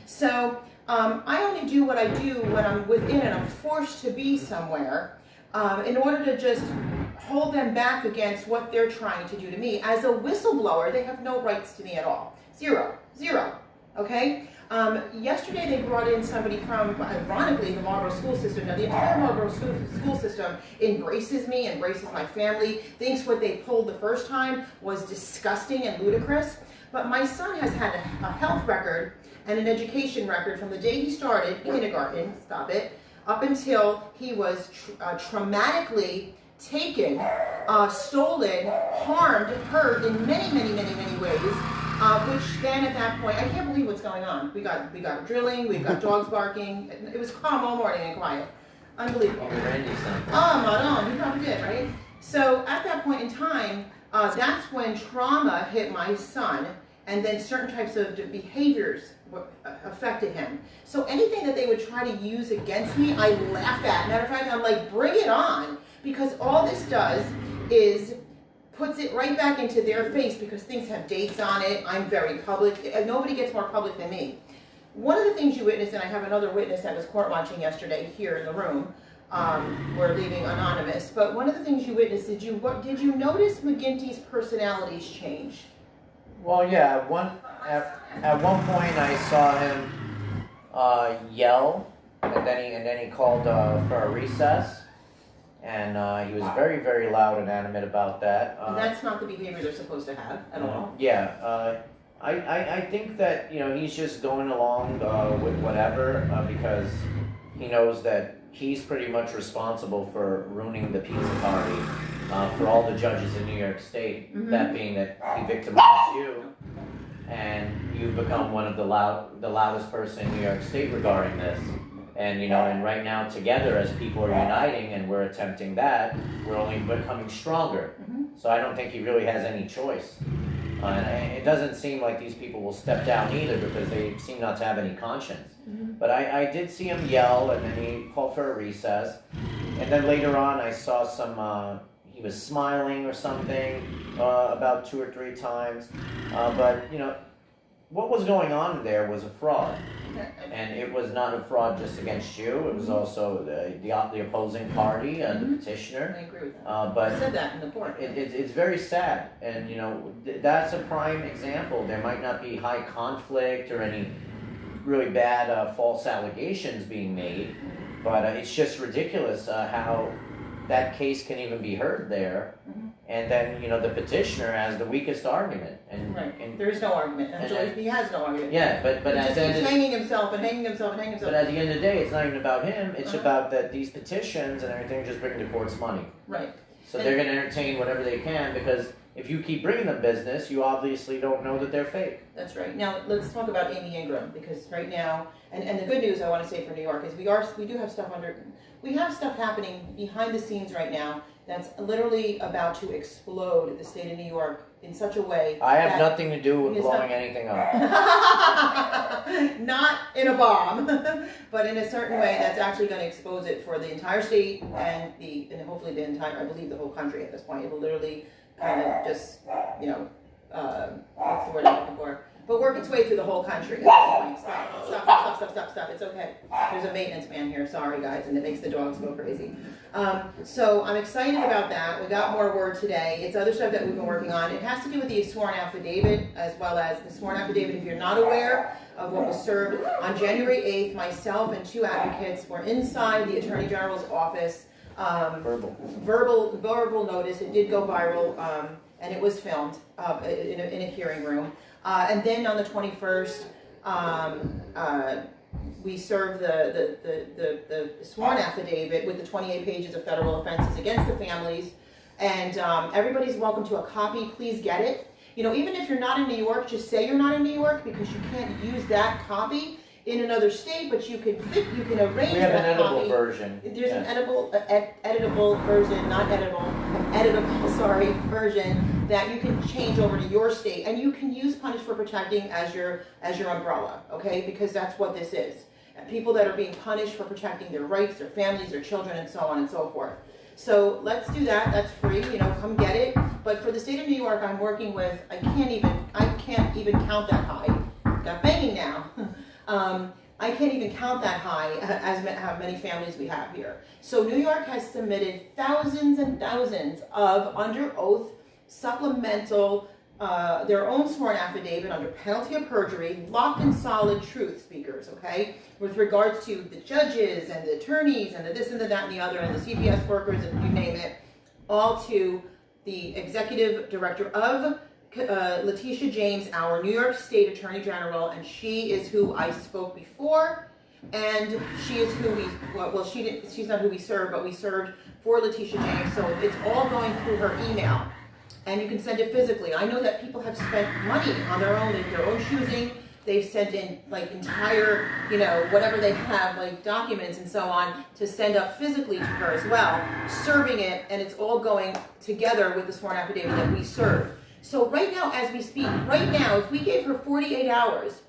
So I only do what I do when I'm within and I'm forced to be somewhere in order to just hold them back against what they're trying to do to me. As a whistleblower, they have no rights to me at all. Zero. Okay? Yesterday they brought in somebody from, ironically, the Marlboro school system. Now the entire Marlboro school system embraces me, embraces my family, thinks what they pulled the first time was disgusting and ludicrous. But my son has had a health record and an education record from the day he started kindergarten, up until he was traumatically taken, stolen, harmed, hurt in many, many, many, many ways. Which then at that point, I can't believe what's going on. We got drilling, we've got dogs barking. It was calm all morning and quiet. Unbelievable. Randy something. Oh, Madon, he probably did, right? So at that point in time, that's when trauma hit my son, and then certain types of behaviors affected him. So anything that they would try to use against me, I laugh at. Matter of fact, I'm like, bring it on, because all this does is puts it right back into their face, because things have dates on it. I'm very public. Nobody gets more public than me. One of the things you witnessed, and I have another witness that was court watching yesterday here in the room. We're leaving anonymous, but one of the things you witnessed, did you notice McGinty's personalities change? Well, yeah. At one point, I saw him yell, and then he called for a recess, and he was very, very loud and animate about that. And that's not the behavior they're supposed to have at all. Yeah. I think that he's just going along with whatever because he knows that he's pretty much responsible for ruining the pizza party for all the judges in New York State. Mm-hmm. That being that he victimized you, and you've become one of the loudest person in New York State regarding this. And and right now together as people are uniting and we're attempting that, we're only becoming stronger. Mm-hmm. So I don't think he really has any choice. And it doesn't seem like these people will step down either because they seem not to have any conscience. Mm-hmm. But I did see him yell, and then he called for a recess. And then later on I saw he was smiling or something about 2 or 3 times. But what was going on there was a fraud. And it was not a fraud just against you. It was also the opposing party, the petitioner. I agree with that. But I said that in the court. It's very sad, and that's a prime example. There might not be high conflict or any really bad false allegations being made, but it's just ridiculous how that case can even be heard there. Mm-hmm. And then the petitioner has the weakest argument, and there is no argument. He has no argument. Yeah, but he just keeps hanging himself and hanging himself and hanging himself. But at the end of the day, it's not even about him. It's about that these petitions and everything just bring the courts money. Right. So they're going to entertain whatever they can, because if you keep bringing them business, you obviously don't know that they're fake. That's right. Now let's talk about Amy Ingram, because right now, and the good news I want to say for New York is we have stuff happening behind the scenes right now that's literally about to explode the state of New York in such a way. I have nothing to do with blowing anything up. Not in a bomb, but in a certain way that's actually going to expose it for the entire state and hopefully the entire, I believe the whole country at this point. It will literally kind of just, what's the word I'm looking for? But work its way through the whole country. Stop. It's okay. There's a maintenance man here. Sorry, guys, and it makes the dogs go crazy. So I'm excited about that. We got more word today. It's other stuff that we've been working on. It has to do with the sworn affidavit, as well as the sworn affidavit. If you're not aware of what was served on January 8th, myself and 2 advocates were inside the Attorney General's office. Verbal notice. It did go viral, and it was filmed in a hearing room. And then on the 21st, we served the sworn affidavit with the 28 pages of federal offenses against the families. And everybody's welcome to a copy. Please get it. Even if you're not in New York, just say you're not in New York, because you can't use that copy in another state, but you can arrange that copy. We have an editable version. There's an editable version, not editable, version that you can change over to your state, and you can use punish for protecting as your umbrella, okay? Because that's what this is. People that are being punished for protecting their rights, their families, their children, and so on and so forth. So let's do that. That's free. Come get it. But for the state of New York, I'm working with. I can't even count that high. Got banging now. I can't even count that high as how many families we have here. So New York has submitted thousands and thousands of under oath supplemental, their own sworn affidavit under penalty of perjury, locked and solid truth speakers, okay? With regards to the judges and the attorneys and the this and the that and the other and the CPS workers and you name it, all to the executive director of Letitia James, our New York State Attorney General, and she is who I spoke before and she is who we, well, she's not who we serve, but we served for Letitia James, so it's all going through her email. And you can send it physically. I know that people have spent money on their own choosing. They've sent in like entire, whatever they have, like documents and so on, to send up physically to her as well, serving it, and it's all going together with the sworn affidavit that we serve. So right now, as we speak, right now, if we gave her 48 hours,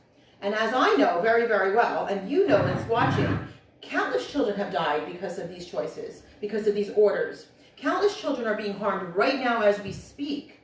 and as I know very, very well, and you know that's watching, countless children have died because of these choices, because of these orders. Countless children are being harmed right now as we speak.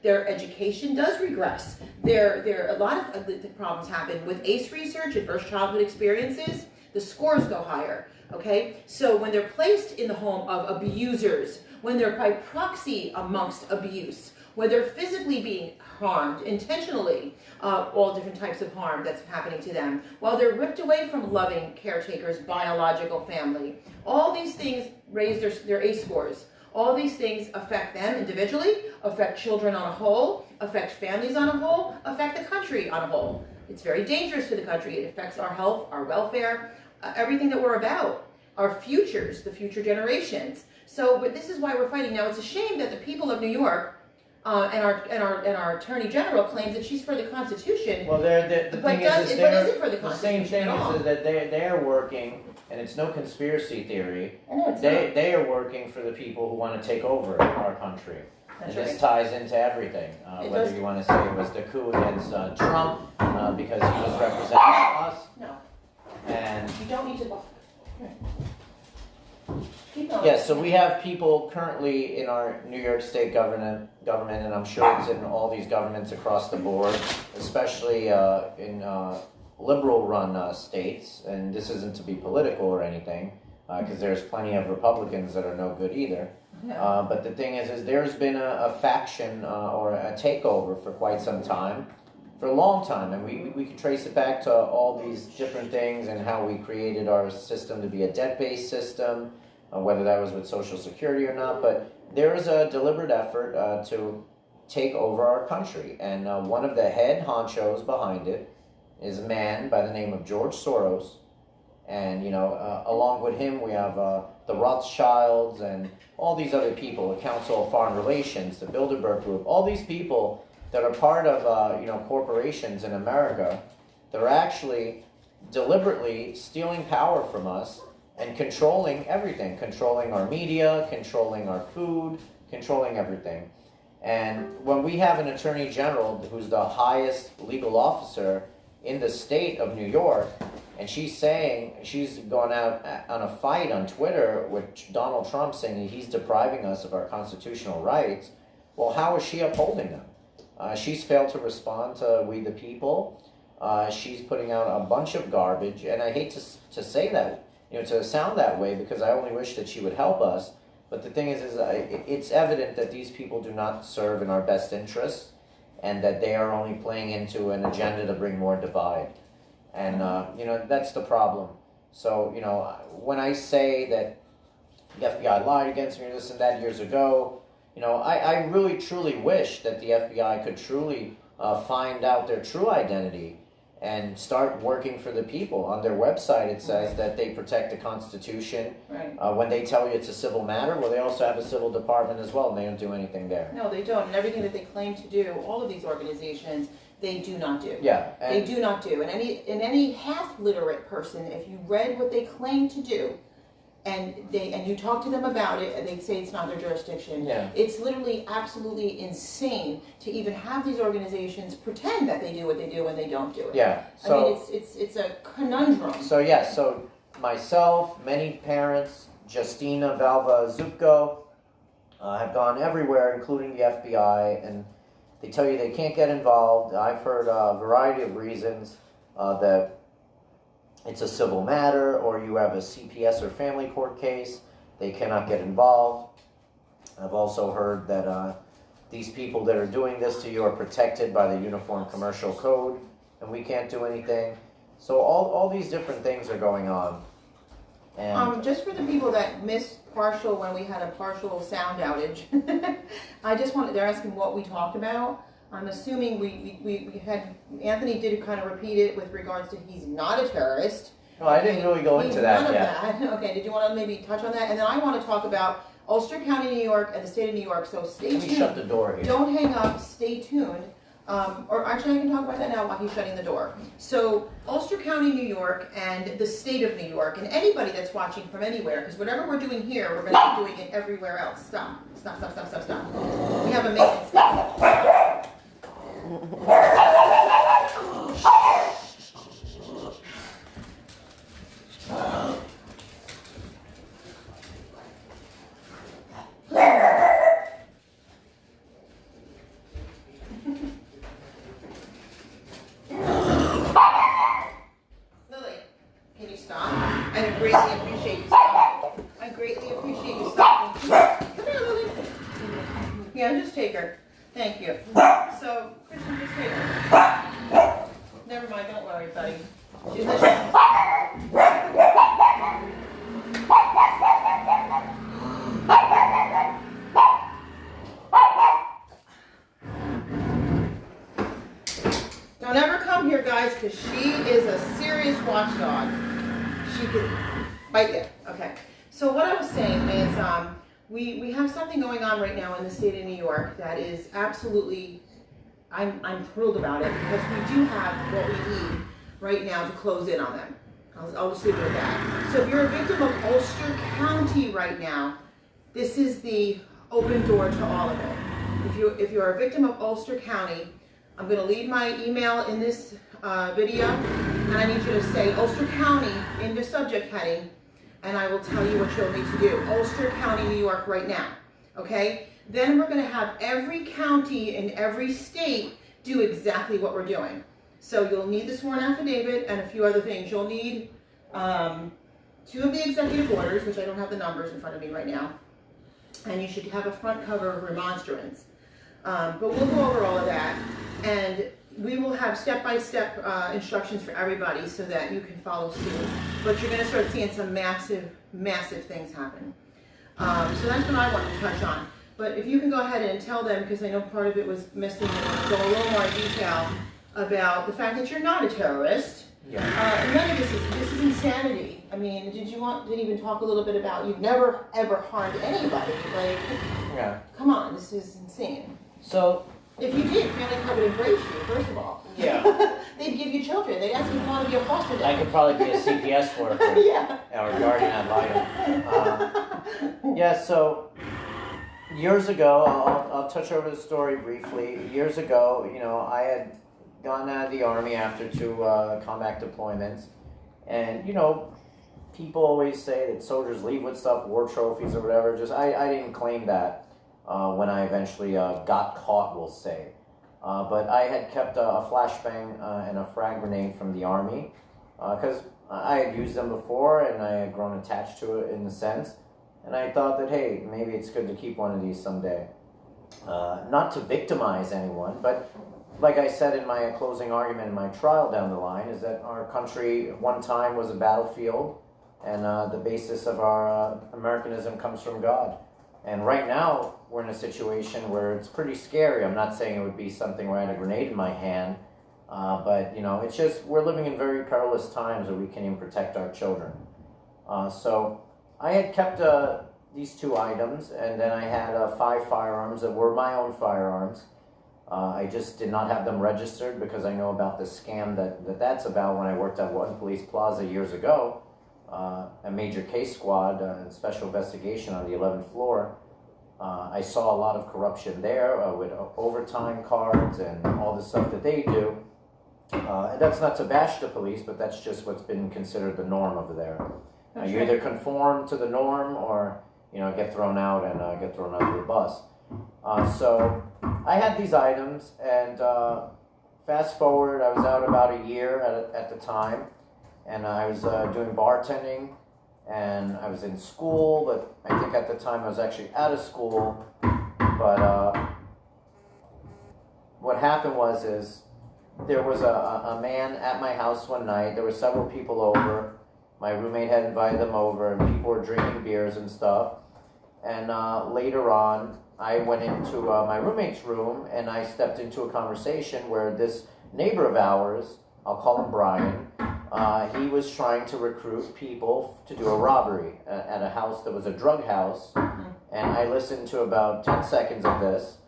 Their education does regress. A lot of the problems happen with ACE research, adverse childhood experiences. The scores go higher, okay? So when they're placed in the home of abusers, when they're by proxy amongst abuse, when they're physically being harmed intentionally, all different types of harm that's happening to them, while they're ripped away from loving caretakers, biological family, all these things raise their ACE scores. All these things affect them individually, affect children on a whole, affect families on a whole, affect the country on a whole. It's very dangerous to the country. It affects our health, our welfare, everything that we're about, our futures, the future generations. So, but this is why we're fighting. Now, it's a shame that the people of New York and our Attorney General claims that she's for the Constitution. Well, the thing is for the the same thing is that they're working, and it's no conspiracy theory. They are working for the people who want to take over our country. And this ties into everything. Whether you want to say it was the coup against Trump because he was representing us. No. And you don't need to. Yes, so we have people currently in our New York State government, and I'm sure it's in all these governments across the board, especially in liberal-run states, and this isn't to be political or anything, because there's plenty of Republicans that are no good either. Yeah. But the thing is there's been a faction or a takeover for quite some time, for a long time, and we could trace it back to all these different things and how we created our system to be a debt-based system, whether that was with Social Security or not, but there is a deliberate effort to take over our country, and one of the head honchos behind it is a man by the name of George Soros, and along with him we have the Rothschilds and all these other people, the Council of Foreign Relations, the Bilderberg Group, all these people that are part of corporations in America that are actually deliberately stealing power from us and controlling everything, controlling our media, controlling our food, controlling everything. And when we have an Attorney General who's the highest legal officer in the state of New York, and she's gone out on a fight on Twitter with Donald Trump saying he's depriving us of our constitutional rights, well, how is she upholding them? She's failed to respond to we the people. She's putting out a bunch of garbage, and I hate to say that, to sound that way, because I only wish that she would help us. But the thing is it's evident that these people do not serve in our best interests, and that they are only playing into an agenda to bring more divide. And, that's the problem. So, when I say that the FBI lied against me, this and that years ago, I really truly wish that the FBI could truly find out their true identity and start working for the people. On their website, it says that they protect the Constitution. Right. When they tell you it's a civil matter, well, they also have a civil department as well, and they don't do anything there. No, they don't. And everything that they claim to do, all of these organizations, they do not do. Yeah. They do not do. And any half-literate person, if you read what they claim to do, and you talk to them about it, and they say it's not their jurisdiction. Yeah. It's literally absolutely insane to even have these organizations pretend that they do what they do when they don't do it. Yeah. So, I mean, it's a conundrum. So myself, many parents, Justina Valva Zupko, have gone everywhere, including the FBI, and they tell you they can't get involved. I've heard a variety of reasons that it's a civil matter, or you have a CPS or family court case, they cannot get involved. I've also heard that these people that are doing this to you are protected by the Uniform Commercial Code, and we can't do anything. So all these different things are going on. And just for the people that missed partial when we had a partial sound outage, they're asking what we talked about. I'm assuming we had, Anthony did kind of repeat it with regards to he's not a terrorist. No, I didn't really go into that None yet. of that. Okay, did you want to maybe touch on that? And then I want to talk about Ulster County, New York, and the state of New York. So stay Let me tuned. shut the door here. Don't hang up. Stay tuned. Or actually, I can talk about that now while he's shutting the door. So Ulster County, New York, and the state of New York, and anybody that's watching from anywhere, because whatever we're doing here, we're going to be doing it everywhere else. Stop. Stop, stop, stop, stop, stop. We have a maintenance man. Lily, can you stop? I greatly appreciate you stopping. I greatly appreciate you stopping. Come here, Lily. Yeah, just take her. Thank you. So, Kristen, just take her. Never mind, don't worry, buddy. She's Don't ever come here, guys, because she is a serious watchdog. She could bite you. Okay. So what I was saying is we have something going on right now in the state of New York that is absolutely, I'm thrilled about it because we do have what we need right now to close in on them. I'll just leave it at that. So if you're a victim of Ulster County right now, this is the open door to all of it. If you're a victim of Ulster County, I'm going to leave my email in this video, and I need you to say Ulster County in the subject heading, and I will tell you what you'll need to do. Ulster County, New York right now, okay? Then we're going to have every county in every state do exactly what we're doing. So you'll need the sworn affidavit and a few other things. You'll need 2 of the executive orders, which I don't have the numbers in front of me right now, and you should have a front cover of remonstrance. But we'll go over all of that, and we will have step-by-step instructions for everybody so that you can follow suit. But you're going to start seeing some massive, massive things happen. So that's what I want to touch on. But if you can go ahead and tell them, because I know part of it was missing, and go a little more detail about the fact that you're not a terrorist. Yeah. None of this is insanity. I mean, did even talk a little bit about you've never ever harmed anybody? Like, Yeah. come on, this is insane. So. If you did, family court would embrace you, first of all. Yeah. They'd give you children. They'd ask you if you want to be a foster dad. I could probably be a CPS worker. Yeah. Or guardian ad litem. Yeah, so years ago, I'll touch over the story briefly. Years ago, you know, I had gone out of the Army after 2 combat deployments. And, you know, people always say that soldiers leave with stuff, war trophies or whatever. Just I didn't claim that when I eventually got caught, we'll say. But I had kept a flashbang and a frag grenade from the Army because I had used them before and I had grown attached to it in a sense. And I thought that, hey, maybe it's good to keep one of these someday. Not to victimize anyone, but like I said in my closing argument in my trial down the line, is that our country at one time was a battlefield, and the basis of our Americanism comes from God. And right now, we're in a situation where it's pretty scary. I'm not saying it would be something where I had a grenade in my hand, but, you know, it's just we're living in very perilous times where we can't even protect our children. So I had kept these 2 items, and then I had 5 firearms that were my own firearms. I just did not have them registered because I know about the scam that's about when I worked at One Police Plaza years ago. A major case squad, special investigation on the 11th floor. I saw a lot of corruption there with overtime cards and all the stuff that they do. And that's not to bash the police, but that's just what's been considered the norm over there. You either conform to the norm or, you know, get thrown out and get thrown under the bus. So I had these items, and fast forward, I was out about a year at the time, and I was doing bartending, and I was in school, but I think at the time I was actually out of school. But what happened is there was a man at my house one night. There were several people over. My roommate had invited them over, and people were drinking beers and stuff. And later on, I went into my roommate's room, and I stepped into a conversation where this neighbor of ours, I'll call him Brian, he was trying to recruit people to do a robbery at a house that was a drug house. And I listened to about 10 seconds of this.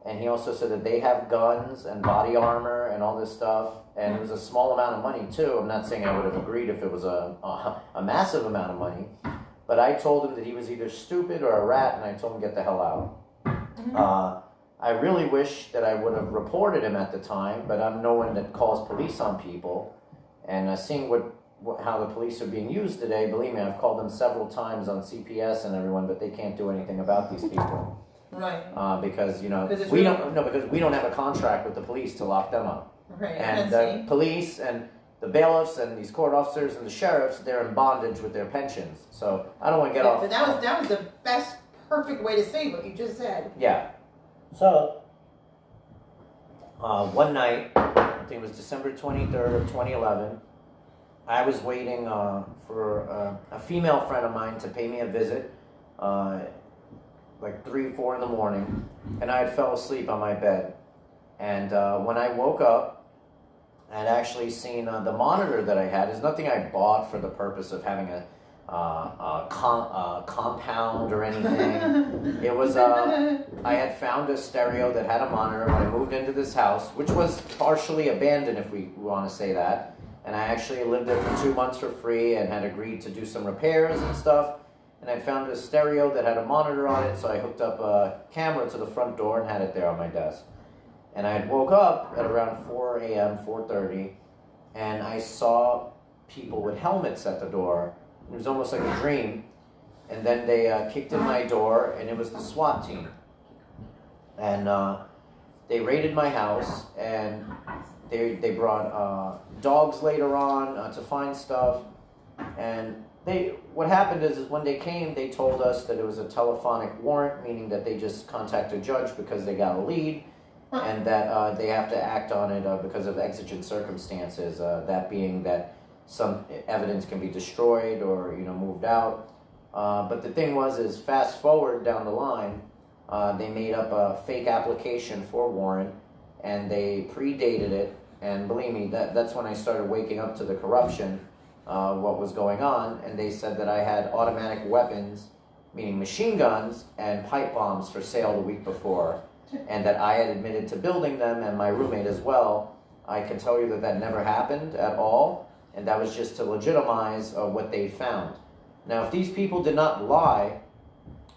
And he also said that they have guns and body armor and all this stuff. And it was a small amount of money, too. I'm not saying I would have agreed if it was a massive amount of money. But I told him that he was either stupid or a rat, and I told him to get the hell out. I really wish that I would have reported him at the time, but I'm no one that calls police on people. And seeing how the police are being used today, believe me, I've called them several times on CPS and everyone, but they can't do anything about these people. Right. Because because we don't have a contract with the police to lock them up. Right. And the police and the bailiffs and these court officers and the sheriffs, they're in bondage with their pensions. So I don't want to get off. But that was the best, perfect way to say what you just said. Yeah. So one night, I think it was December 23rd of 2011, I was waiting for a female friend of mine to pay me a visit. Like 3, 4 in the morning, and I had fell asleep on my bed. And when I woke up, I had actually seen the monitor that I had. Is nothing I bought for the purpose of having a compound or anything. It was I had found a stereo that had a monitor when I moved into this house, which was partially abandoned, if we want to say that. And I actually lived there for 2 months for free and had agreed to do some repairs and stuff. And I found a stereo that had a monitor on it, so I hooked up a camera to the front door and had it there on my desk. And I had woke up at around 4 a.m., 4:30, and I saw people with helmets at the door. It was almost like a dream. And then they kicked in my door, and it was the SWAT team. And they raided my house, and they brought dogs later on to find stuff. And what happened is when they came, they told us that it was a telephonic warrant, meaning that they just contact a judge because they got a lead, and that they have to act on it because of exigent circumstances, that being that some evidence can be destroyed or moved out. But the thing is fast forward down the line, they made up a fake application for warrant, and they predated it, and believe me, that's when I started waking up to the corruption. What was going on, and they said that I had automatic weapons, meaning machine guns and pipe bombs for sale the week before, and that I had admitted to building them, and my roommate as well. I can tell you that never happened at all, and that was just to legitimize what they found. Now, if these people did not lie,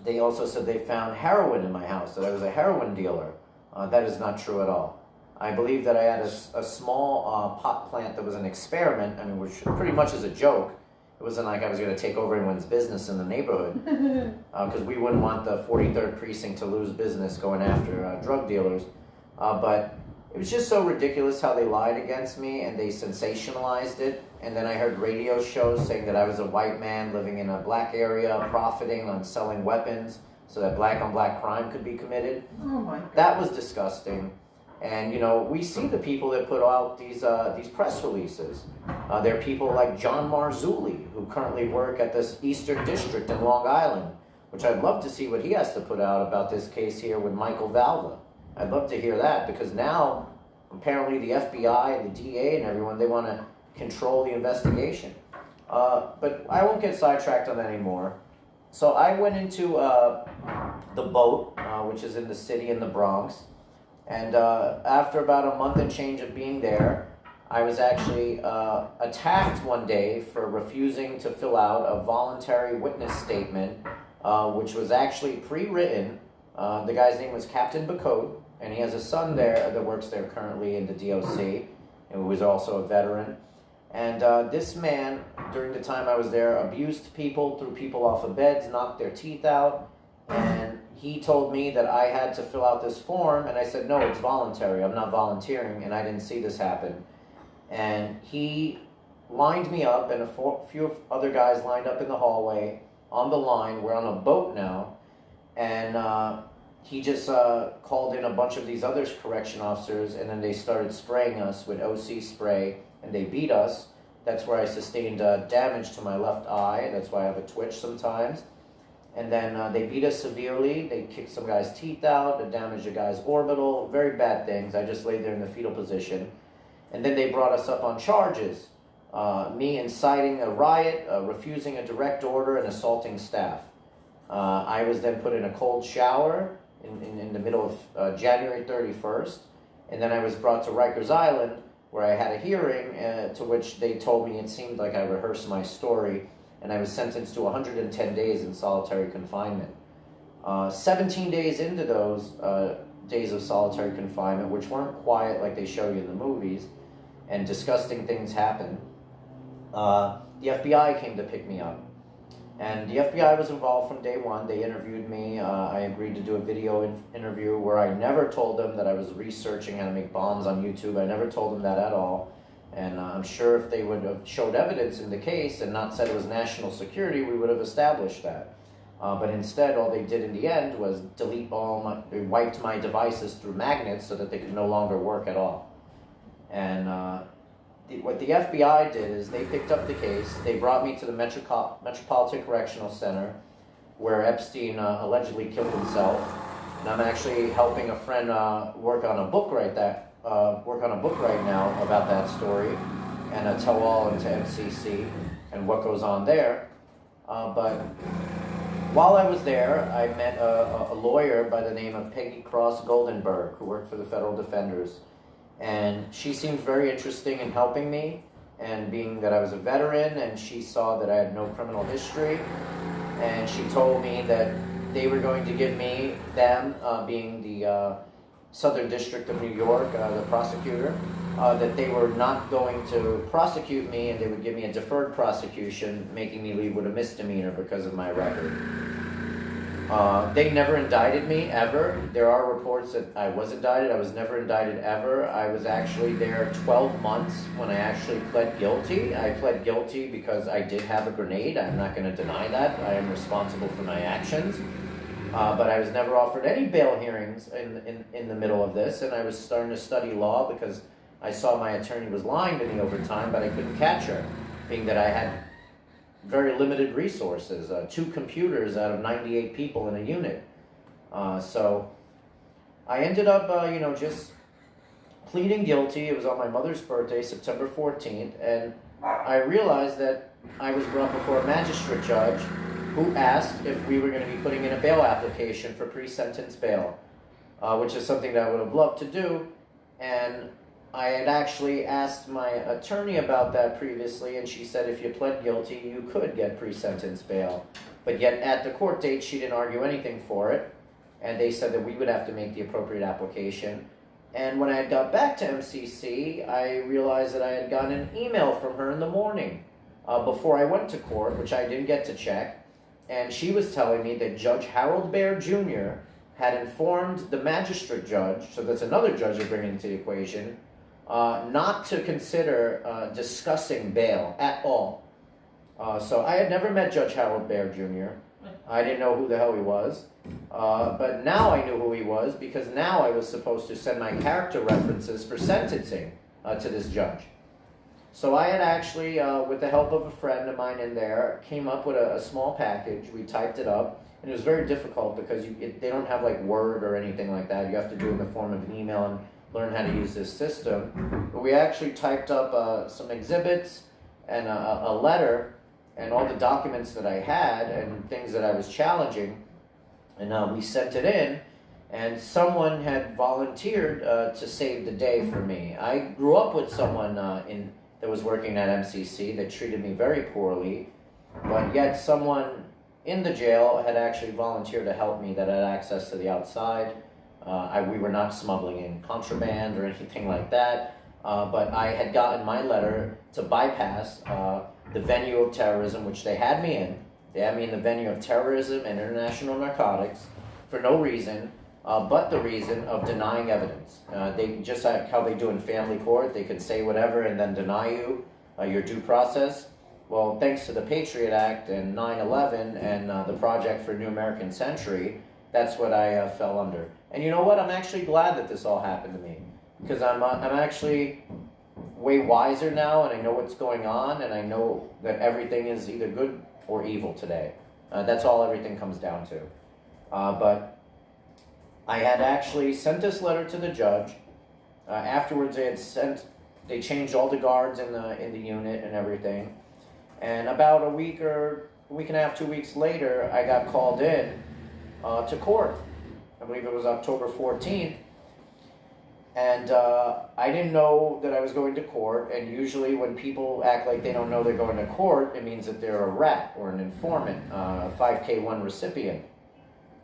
they also said they found heroin in my house, that I was a heroin dealer. That is not true at all. I believe that I had a small pot plant that was an experiment, which pretty much is a joke. It wasn't like I was going to take over anyone's business in the neighborhood, because we wouldn't want the 43rd Precinct to lose business going after drug dealers. But it was just so ridiculous how they lied against me, and they sensationalized it. And then I heard radio shows saying that I was a white man living in a black area, profiting on selling weapons so that black-on-black crime could be committed. Oh my God. That was disgusting. And we see the people that put out these press releases. There are people like John Marzulli, who currently work at this Eastern District in Long Island, which I'd love to see what he has to put out about this case here with Michael Valva. I'd love to hear that, because now apparently the FBI and the DA and everyone, they want to control the investigation. But I won't get sidetracked on that anymore. So I went into the boat, which is in the city in the Bronx. And after about a month and change of being there, I was actually attacked one day for refusing to fill out a voluntary witness statement, which was actually pre-written. The guy's name was Captain Bacode, and he has a son there that works there currently in the DOC, and who is also a veteran. And this man, during the time I was there, abused people, threw people off of beds, knocked their teeth out, and he told me that I had to fill out this form, and I said, no, it's voluntary. I'm not volunteering, and I didn't see this happen. And he lined me up, and a few other guys lined up in the hallway on the line. We're on a boat now, and he just called in a bunch of these other correction officers, and then they started spraying us with OC spray, and they beat us. That's where I sustained damage to my left eye. That's why I have a twitch sometimes. And then they beat us severely. They kicked some guy's teeth out. They damaged a guy's orbital. Very bad things. I just laid there in the fetal position. And then they brought us up on charges. me inciting a riot, refusing a direct order, and assaulting staff. I was then put in a cold shower in the middle of January 31st, and then I was brought to Rikers Island, where I had a hearing to which they told me it seemed like I rehearsed my story, and I was sentenced to 110 days in solitary confinement. 17 days into those days of solitary confinement, which weren't quiet like they show you in the movies, and disgusting things happened, the FBI came to pick me up. And the FBI was involved from day one. They interviewed me. I agreed to do a video interview where I never told them that I was researching how to make bombs on YouTube. I never told them that at all. And I'm sure if they would have showed evidence in the case and not said it was national security, we would have established that. But instead, all they did in the end was they wiped my devices through magnets so that they could no longer work at all. And what the FBI did is they picked up the case. They brought me to the Metropolitan Correctional Center, where Epstein allegedly killed himself. And I'm actually helping a friend work on a book right now about that story, and a tell-all into MCC and what goes on there. But while I was there, I met a lawyer by the name of Peggy Cross Goldenberg, who worked for the Federal Defenders. And she seemed very interesting in helping me, and being that I was a veteran, and she saw that I had no criminal history, and she told me that they were going to give me, being the Southern District of New York, the prosecutor, that they were not going to prosecute me, and they would give me a deferred prosecution, making me leave with a misdemeanor because of my record. They never indicted me, ever. There are reports that I was indicted. I was never indicted, ever. I was actually there 12 months when I actually pled guilty. I pled guilty because I did have a grenade. I'm not going to deny that. I am responsible for my actions. But I was never offered any bail hearings in the middle of this, and I was starting to study law because I saw my attorney was lying to me over time, but I couldn't catch her, being that I had very limited resources, 2 computers out of 98 people in a unit. So I ended up, just pleading guilty. It was on my mother's birthday, September 14th, and I realized that I was brought before a magistrate judge who asked if we were going to be putting in a bail application for pre-sentence bail, which is something that I would have loved to do. And I had actually asked my attorney about that previously, and she said if you pled guilty, you could get pre-sentence bail. But yet at the court date, she didn't argue anything for it, and they said that we would have to make the appropriate application. And when I got back to MCC, I realized that I had gotten an email from her in the morning before I went to court, which I didn't get to check, and she was telling me that Judge Harold Baer Jr. had informed the magistrate judge, so that's another judge to bring into the equation, not to consider discussing bail at all. So I had never met Judge Harold Baer Jr. I didn't know who the hell he was. But now I knew who he was, because now I was supposed to send my character references for sentencing to this judge. So I had actually, with the help of a friend of mine in there, came up with a small package. We typed it up, and it was very difficult because they don't have like Word or anything like that. You have to do it in the form of an email and learn how to use this system. But we actually typed up some exhibits and a letter and all the documents that I had and things that I was challenging, and we sent it in, and someone had volunteered to save the day for me. I grew up with someone that was working at MCC that treated me very poorly, but yet someone in the jail had actually volunteered to help me, that had access to the outside. We were not smuggling in contraband or anything like that, but I had gotten my letter to bypass the venue of terrorism, which they had me in. They had me in the venue of terrorism and international narcotics for no reason but the reason of denying evidence. They just like how they do in family court. They could say whatever and then deny you your due process. Well, thanks to the Patriot Act and 9/11 and the Project for a New American Century, that's what I fell under. And you know what? I'm actually glad that this all happened to me, because I'm actually way wiser now, and I know what's going on, and I know that everything is either good or evil today. That's all everything comes down to. But I had actually sent this letter to the judge. Afterwards, I had sent They changed all the guards in the unit and everything. And about a week and a half, 2 weeks later, I got called in to court. I believe it was October 14th. And I didn't know that I was going to court. And usually when people act like they don't know they're going to court, it means that they're a rat or an informant, a 5K1 recipient.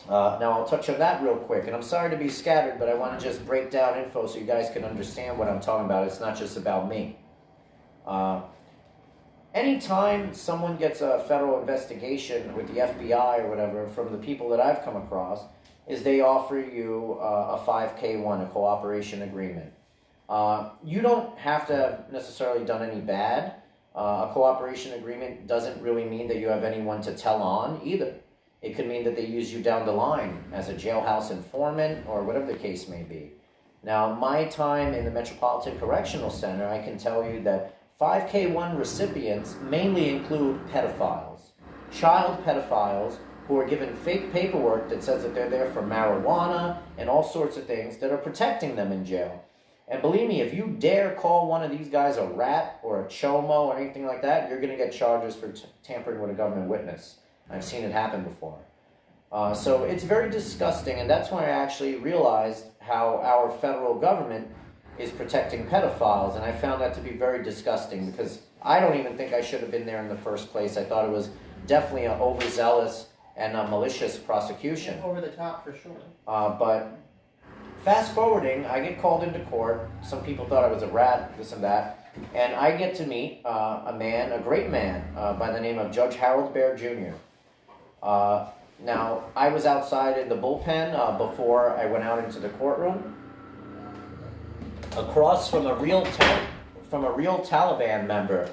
Now I'll touch on that real quick. And I'm sorry to be scattered, but I want to just break down info so you guys can understand what I'm talking about. It's not just about me. Anytime someone gets a federal investigation with the FBI or whatever, from the people that I've come across, is they offer you a 5K1, a cooperation agreement. You don't have to have necessarily done any bad. A cooperation agreement doesn't really mean that you have anyone to tell on either. It could mean that they use you down the line as a jailhouse informant or whatever the case may be. Now, my time in the Metropolitan Correctional Center, I can tell you that 5K1 recipients mainly include pedophiles, child pedophiles who are given fake paperwork that says that they're there for marijuana and all sorts of things that are protecting them in jail. And believe me, if you dare call one of these guys a rat or a chomo or anything like that, you're going to get charges for tampering with a government witness. I've seen it happen before. So it's very disgusting, and that's when I actually realized how our federal government is protecting pedophiles, and I found that to be very disgusting because I don't even think I should have been there in the first place. I thought it was definitely an overzealous and a malicious prosecution. Over the top, for sure. But fast forwarding, I get called into court. Some people thought I was a rat, this and that. And I get to meet a man, a great man, by the name of Judge Harold Baer Jr. Now, I was outside in the bullpen before I went out into the courtroom. Across from a real Taliban member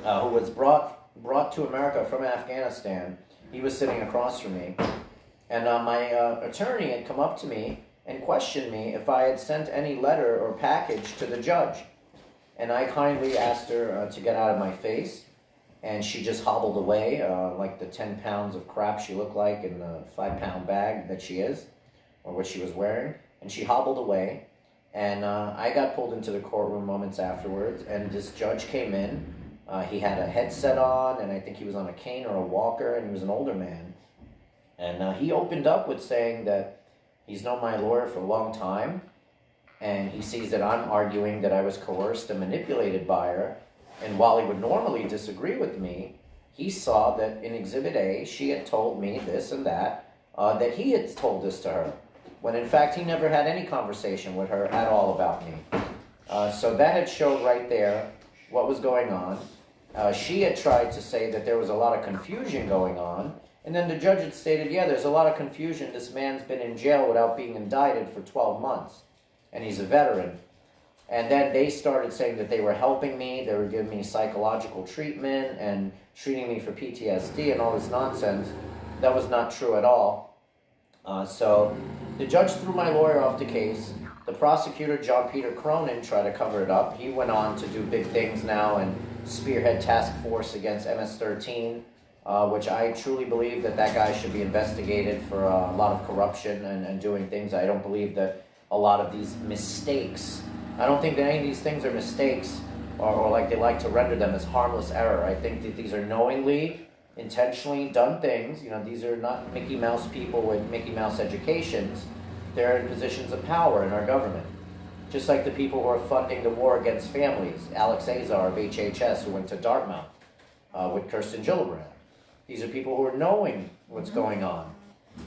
who was brought to America from Afghanistan. He was sitting across from me, and my attorney had come up to me and questioned me if I had sent any letter or package to the judge. And I kindly asked her to get out of my face, and she just hobbled away like the 10 pounds of crap she looked like in the 5-pound bag that she is, or what she was wearing, and she hobbled away. And I got pulled into the courtroom moments afterwards, and this judge came in. He had a headset on, and I think he was on a cane or a walker, and he was an older man. And he opened up with saying that he's known my lawyer for a long time, and he sees that I'm arguing that I was coerced and manipulated by her. And while he would normally disagree with me, he saw that in Exhibit A, she had told me this and that he had told this to her, when in fact he never had any conversation with her at all about me. So that had showed right there what was going on. She had tried to say that there was a lot of confusion going on, and then the judge had stated, yeah, there's a lot of confusion. This man's been in jail without being indicted for 12 months, and he's a veteran. And then they started saying that they were helping me, they were giving me psychological treatment and treating me for PTSD and all this nonsense. That was not true at all. So the judge threw my lawyer off the case. The prosecutor, John Peter Cronin, tried to cover it up. He went on to do big things now and spearhead task force against MS-13, which I truly believe that guy should be investigated for a lot of corruption and doing things. I don't believe that a lot of these mistakes, I don't think that any of these things are mistakes or like they like to render them as harmless error. I think that these are knowingly, intentionally done things. You know, these are not Mickey Mouse people with Mickey Mouse educations. They're in positions of power in our government. Just like the people who are funding the war against families. Alex Azar of HHS, who went to Dartmouth with Kirsten Gillibrand. These are people who are knowing what's going on.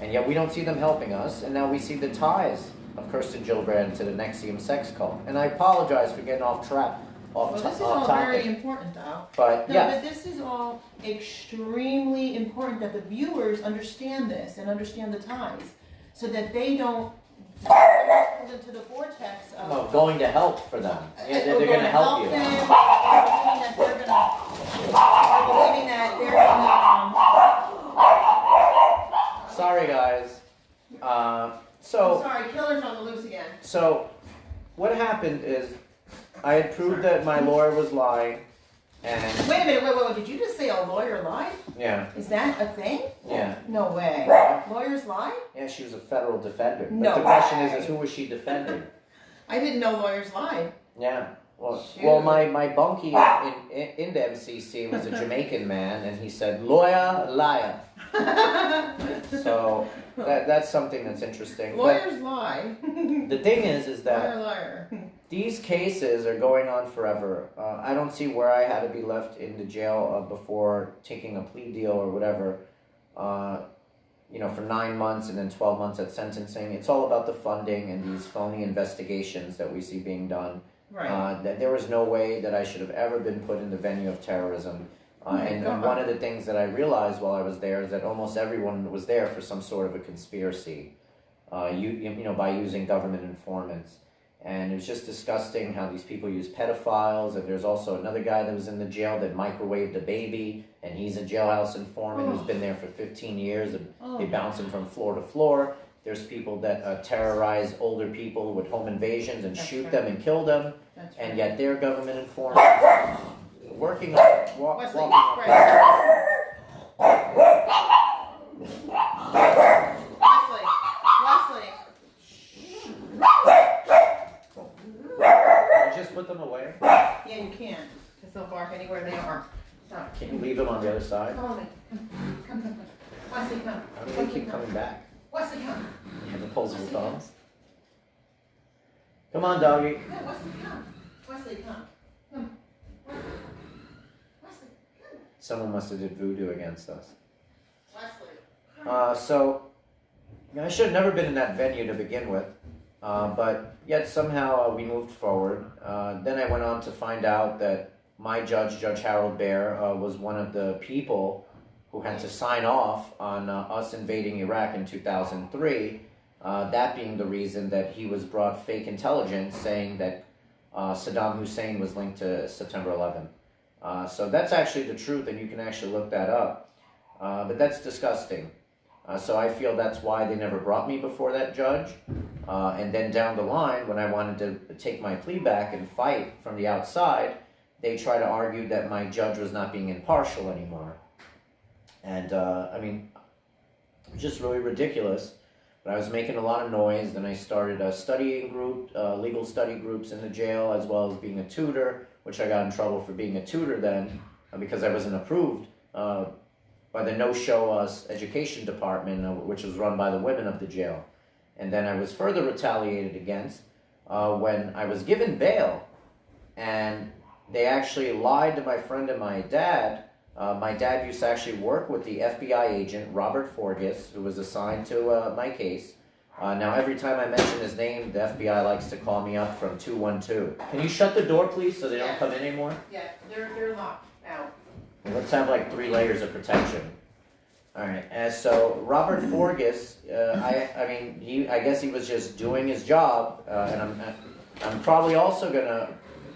And yet we don't see them helping us, and now we see the ties of Kirsten Gillibrand to the Nexium sex cult. And I apologize for getting off track. This is all very important, though. But but this is all extremely important that the viewers understand this and understand the ties, so that they don't fall into the vortex of... No, going to help for them. Yeah, they're going to help you. Them, believing that they're gonna... Sorry, guys. I'm sorry, killer's on the loose again. So, what happened is, I had proved that my lawyer was lying, and... Wait a minute, wait, did you just say a lawyer lied? Yeah. Is that a thing? Yeah. No way. Lawyers lie? Yeah, she was a federal defender. But No the question way. is who was she defending? I didn't know lawyers lied. Yeah. Well, my bunkie in the MCC was a Jamaican man, and he said, "Lawyer, liar." So that's something that's interesting. Lawyers lie. The thing is that liar. these cases are going on forever. I don't see where I had to be left in the jail before taking a plea deal or whatever. For 9 months and then 12 months at sentencing. It's all about the funding and these phony investigations that we see being done. Right. That there was no way that I should have ever been put in the venue of terrorism. And one of the things that I realized while I was there is that almost everyone was there for some sort of a conspiracy, by using government informants. And it was just disgusting how these people use pedophiles. And there's also another guy that was in the jail that microwaved a baby, and he's a jailhouse informant who's been there for 15 years, and they bounce him from floor to floor. There's people that terrorize older people with home invasions and shoot them and kill them, and yet they're government informants. Working on Wesley, walking Wesley. Just put them away. Yeah, you can't, because they'll bark anywhere they are. Stop. Can you leave them on the other side? Come on, come. Wesley, come. How do they keep coming back? Wesley, come. You have opposable thumbs. Come on, doggy. Yeah, Wesley, come. Wesley, come. Come. Wesley, come. Someone must have did voodoo against us. Wesley. So I should have never been in that venue to begin with. But yet somehow we moved forward. Then I went on to find out that my judge, Judge Harold Baer, was one of the people who had to sign off on us invading Iraq in 2003. That being the reason that he was brought fake intelligence saying that Saddam Hussein was linked to September 11th. So that's actually the truth, and you can actually look that up. But that's disgusting. So I feel that's why they never brought me before that judge. And then down the line, when I wanted to take my plea back and fight from the outside, they try to argue that my judge was not being impartial anymore. And, just really ridiculous. But I was making a lot of noise. Then I started a studying group, legal study groups in the jail, as well as being a tutor, which I got in trouble for being a tutor then because I wasn't approved by the no-show education department, which was run by the women of the jail. And then I was further retaliated against when I was given bail, and they actually lied to my friend and my dad. My dad used to actually work with the FBI agent, Robert Forgis, who was assigned to my case. Now, every time I mention his name, the FBI likes to call me up from 212. Can you shut the door, please, so they don't come in anymore? Yeah, they're locked out. Let's have like 3 layers of protection. All right. And so Robert Forgis, I guess he was just doing his job, and I'm probably also gonna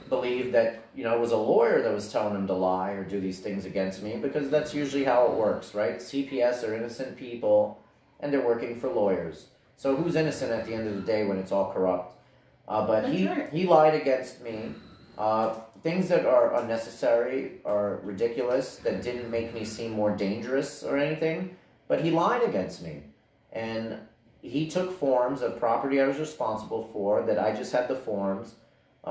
believe that it was a lawyer that was telling him to lie or do these things against me, because that's usually how it works, right? CPS are innocent people, and they're working for lawyers. So who's innocent at the end of the day when it's all corrupt? But he lied against me. Things that are unnecessary or ridiculous that didn't make me seem more dangerous or anything, but he lied against me. And he took forms of property I was responsible for, that I just had the forms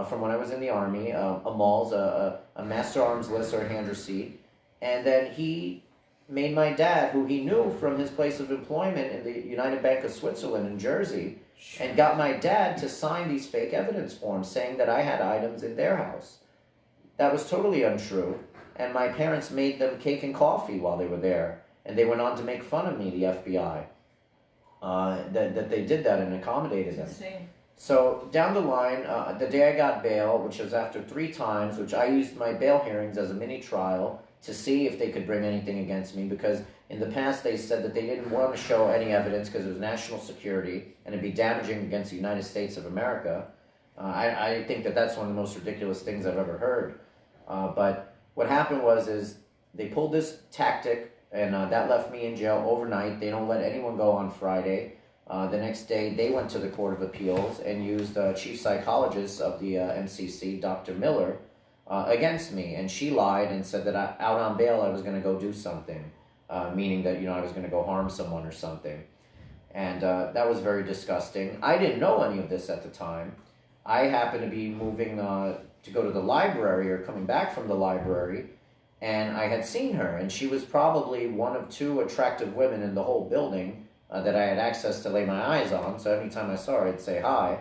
from when I was in the Army, a MALS, a Master Arms List or a hand receipt, and then he made my dad, who he knew from his place of employment in the United Bank of Switzerland in Jersey, and got my dad to sign these fake evidence forms saying that I had items in their house. That was totally untrue, and my parents made them cake and coffee while they were there, and they went on to make fun of me, the FBI, that they did that and accommodated them. Insane. So down the line, the day I got bail, which was after 3 times, which I used my bail hearings as a mini trial to see if they could bring anything against me, because in the past they said that they didn't want to show any evidence because it was national security and it'd be damaging against the United States of America. I think that that's one of the most ridiculous things I've ever heard. But what happened is they pulled this tactic, and that left me in jail overnight. They don't let anyone go on Friday. The next day, they went to the Court of Appeals and used the chief psychologist of the MCC, Dr. Miller, against me. And she lied and said that out on bail I was going to go do something, meaning that I was going to go harm someone or something. And that was very disgusting. I didn't know any of this at the time. I happened to be moving to go to the library or coming back from the library, and I had seen her, and she was probably one of two attractive women in the whole building that I had access to lay my eyes on. So every time I saw her, I'd say hi.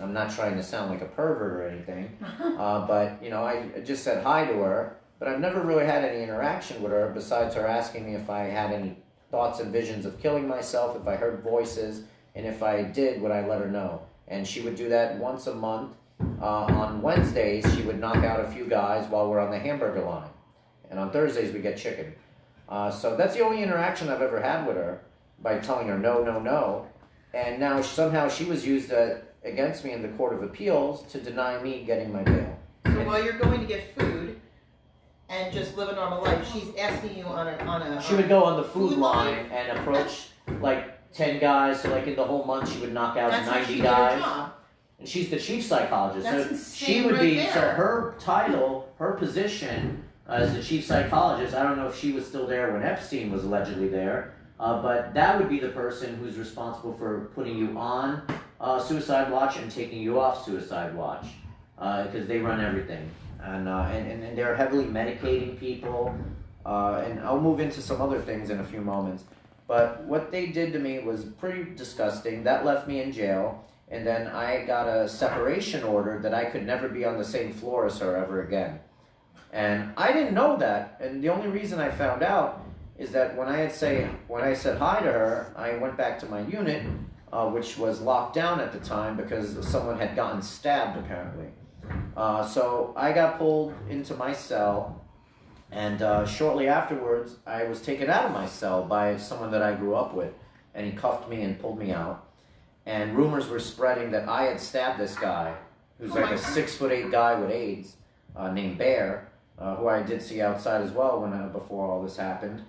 I'm not trying to sound like a pervert or anything, but I just said hi to her. But I've never really had any interaction with her besides her asking me if I had any thoughts and visions of killing myself, if I heard voices, and if I did, would I let her know? And she would do that once a month. On Wednesdays, she would knock out a few guys while we're on the hamburger line. And on Thursdays, we get chicken. So that's the only interaction I've ever had with her, by telling her no, no, no. And now somehow she was used against me in the Court of Appeals to deny me getting my bail. So while you're going to get food and just live a normal life, she's asking you on a She would go on the food line and approach like 10 guys. So like in the whole month, she would knock out That's 90 how she guys. did her job. And she's the chief psychologist. That's so insane she would right be there. so her title, her position as the chief psychologist. I don't know if she was still there when Epstein was allegedly there, but that would be the person who's responsible for putting you on suicide watch and taking you off suicide watch, because they run everything, and they're heavily medicating people, and I'll move into some other things in a few moments. But what they did to me was pretty disgusting. That left me in jail. And then I got a separation order that I could never be on the same floor as her ever again. And I didn't know that. And the only reason I found out is that when I said hi to her, I went back to my unit, which was locked down at the time because someone had gotten stabbed apparently. So I got pulled into my cell, and shortly afterwards, I was taken out of my cell by someone that I grew up with, and he cuffed me and pulled me out. And rumors were spreading that I had stabbed this guy, who's like a 6'8" guy with AIDS, named Bear, who I did see outside as well before all this happened.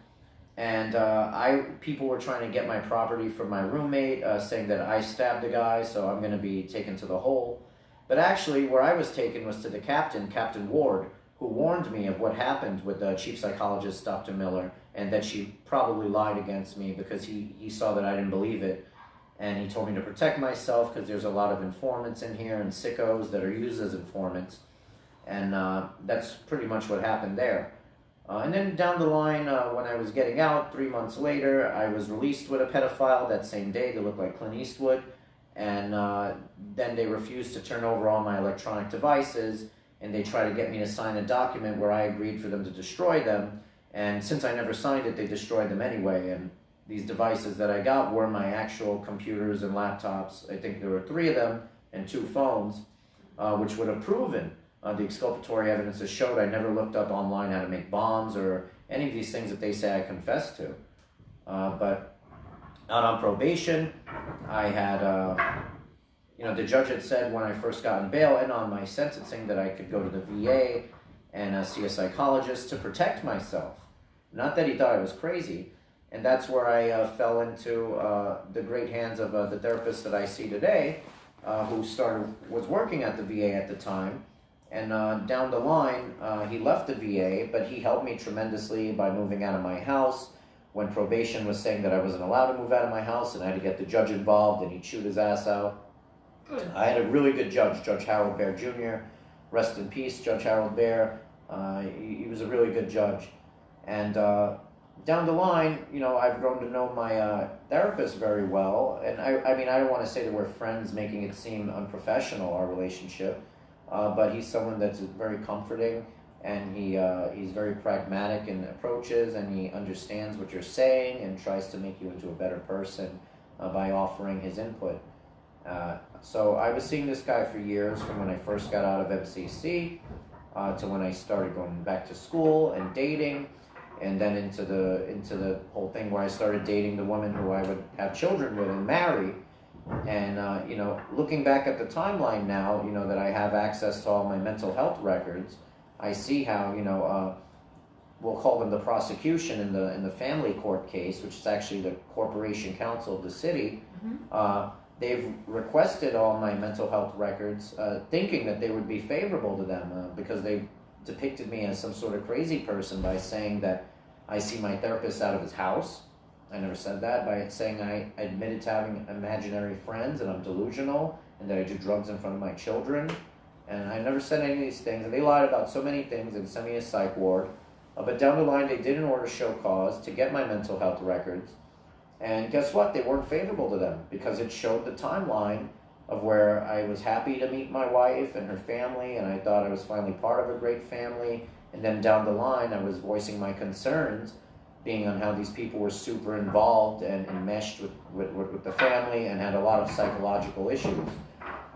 And people were trying to get my property from my roommate, saying that I stabbed the guy, so I'm going to be taken to the hole. But actually, where I was taken was to the captain, Captain Ward, who warned me of what happened with the chief psychologist, Dr. Miller, and that she probably lied against me because he saw that I didn't believe it. And he told me to protect myself because there's a lot of informants in here and sickos that are used as informants. And that's pretty much what happened there. And then down the line, when I was getting out, 3 months later, I was released with a pedophile that same day. They looked like Clint Eastwood. And then they refused to turn over all my electronic devices. And they tried to get me to sign a document where I agreed for them to destroy them. And since I never signed it, they destroyed them anyway. And these devices that I got were my actual computers and laptops. I think there were 3 of them and 2 phones, which would have proven the exculpatory evidence that showed I never looked up online how to make bombs or any of these things that they say I confessed to. But out on probation, I had, the judge had said when I first got in bail and on my sentencing that I could go to the VA and see a psychologist to protect myself. Not that he thought I was crazy. And that's where I fell into the great hands of the therapist that I see today, who was working at the VA at the time. And down the line, he left the VA, but he helped me tremendously by moving out of my house when probation was saying that I wasn't allowed to move out of my house, and I had to get the judge involved, and he'd shoot his ass out. Good. I had a really good judge, Judge Harold Bear Jr. Rest in peace, Judge Harold Bear. He was a really good judge. And down the line, I've grown to know my therapist very well. And I mean, I don't want to say that we're friends, making it seem unprofessional, our relationship. But he's someone that's very comforting, and he's very pragmatic in approaches, and he understands what you're saying and tries to make you into a better person by offering his input. So I was seeing this guy for years, from when I first got out of MCC to when I started going back to school and dating. And then into the whole thing where I started dating the woman who I would have children with and marry. And, looking back at the timeline now, that I have access to all my mental health records, I see how, we'll call them the prosecution in the family court case, which is actually the Corporation Council of the city. Mm-hmm. They've requested all my mental health records, thinking that they would be favorable to them because they depicted me as some sort of crazy person by saying that I see my therapist out of his house. I never said that. By saying I admitted to having imaginary friends and I'm delusional and that I do drugs in front of my children. And I never said any of these things, and they lied about so many things and sent me a psych ward. But down the line, they did an order show cause to get my mental health records. And guess what? They weren't favorable to them because it showed the timeline of where I was happy to meet my wife and her family, and I thought I was finally part of a great family. And then down the line, I was voicing my concerns, being on how these people were super involved and enmeshed with the family and had a lot of psychological issues.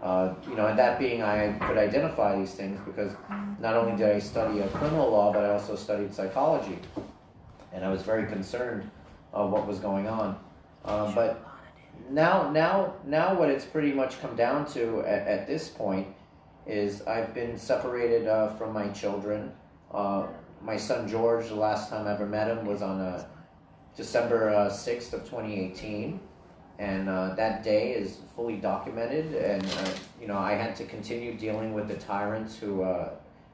And that being, I could identify these things because not only did I study criminal law, but I also studied psychology. And I was very concerned what was going on. But now what it's pretty much come down to at this point is I've been separated from my children. My son George, the last time I ever met him was on December 6th of 2018. And that day is fully documented, and I had to continue dealing with the tyrants who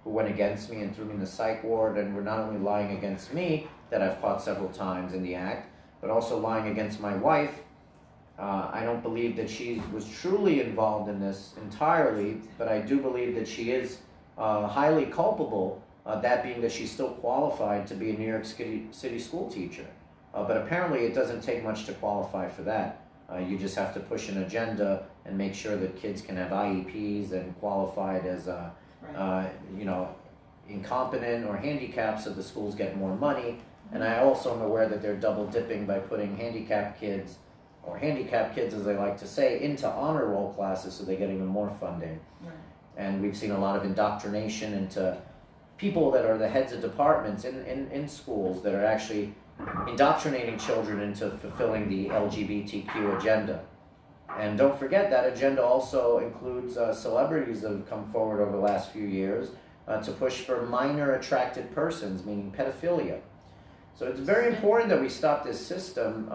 went against me and threw me in the psych ward, and were not only lying against me, that I've caught several times in the act, but also lying against my wife. I don't believe that she was truly involved in this entirely, but I do believe that she is highly culpable, that being that she's still qualified to be a New York City school teacher. But apparently it doesn't take much to qualify for that. You just have to push an agenda and make sure that kids can have IEPs and qualified as, incompetent or handicapped, so the schools get more money. And I also am aware that they're double dipping by putting handicapped kids, or handicapped kids as they like to say, into honor roll classes so they get even more funding. Right. And we've seen a lot of indoctrination into people that are the heads of departments in schools that are actually indoctrinating children into fulfilling the LGBTQ agenda. And don't forget that agenda also includes celebrities that have come forward over the last few years to push for minor attracted persons, meaning pedophilia. So it's very important that we stop this system,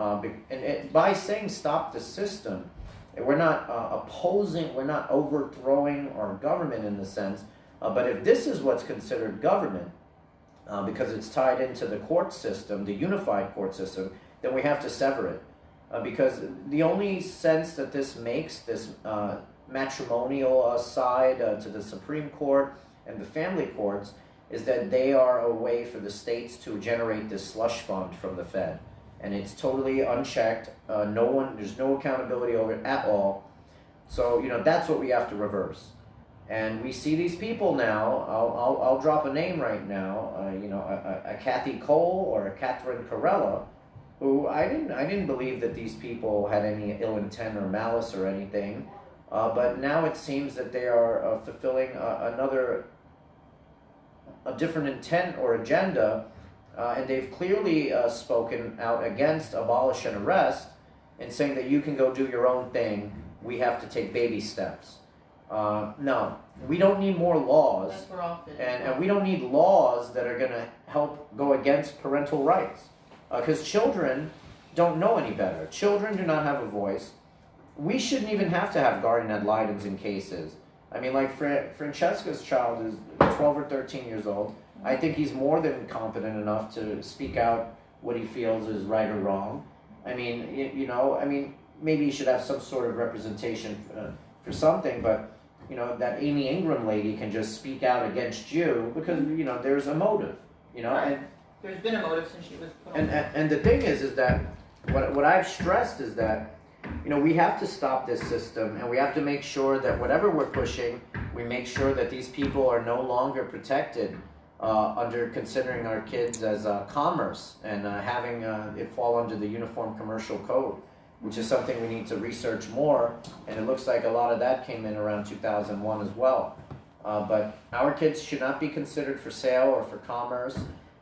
and by saying stop the system, we're not opposing, we're not overthrowing our government in the sense, but if this is what's considered government, because it's tied into the court system, the unified court system, then we have to sever it. Because the only sense that this makes, this matrimonial side to the Supreme Court and the family courts, is that they are a way for the states to generate this slush fund from the Fed. And it's totally unchecked. There's no accountability over it at all. So, that's what we have to reverse. And we see these people now, I'll drop a name right now, a Kathy Cole or a Catherine Corella, who I didn't believe that these people had any ill intent or malice or anything, but now it seems that they are fulfilling a different intent or agenda, and they've clearly spoken out against abolish and arrest, and saying that you can go do your own thing, we have to take baby steps. No, we don't need more laws, and we don't need laws that are going to help go against parental rights, because children don't know any better. Children do not have a voice. We shouldn't even have to have guardian ad litems in cases. I mean, like Francesca's child is 12 or 13 years old. I think he's more than competent enough to speak out what he feels is right or wrong. I mean, maybe he should have some sort of representation for something, but that Amy Ingram lady can just speak out against you because, there's a motive, Right. and there's been a motive since she was put on. And the thing is that what I've stressed is that, we have to stop this system, and we have to make sure that whatever we're pushing, we make sure that these people are no longer protected under considering our kids as commerce and having it fall under the Uniform Commercial Code, which is something we need to research more, and it looks like a lot of that came in around 2001 as well. But our kids should not be considered for sale or for commerce,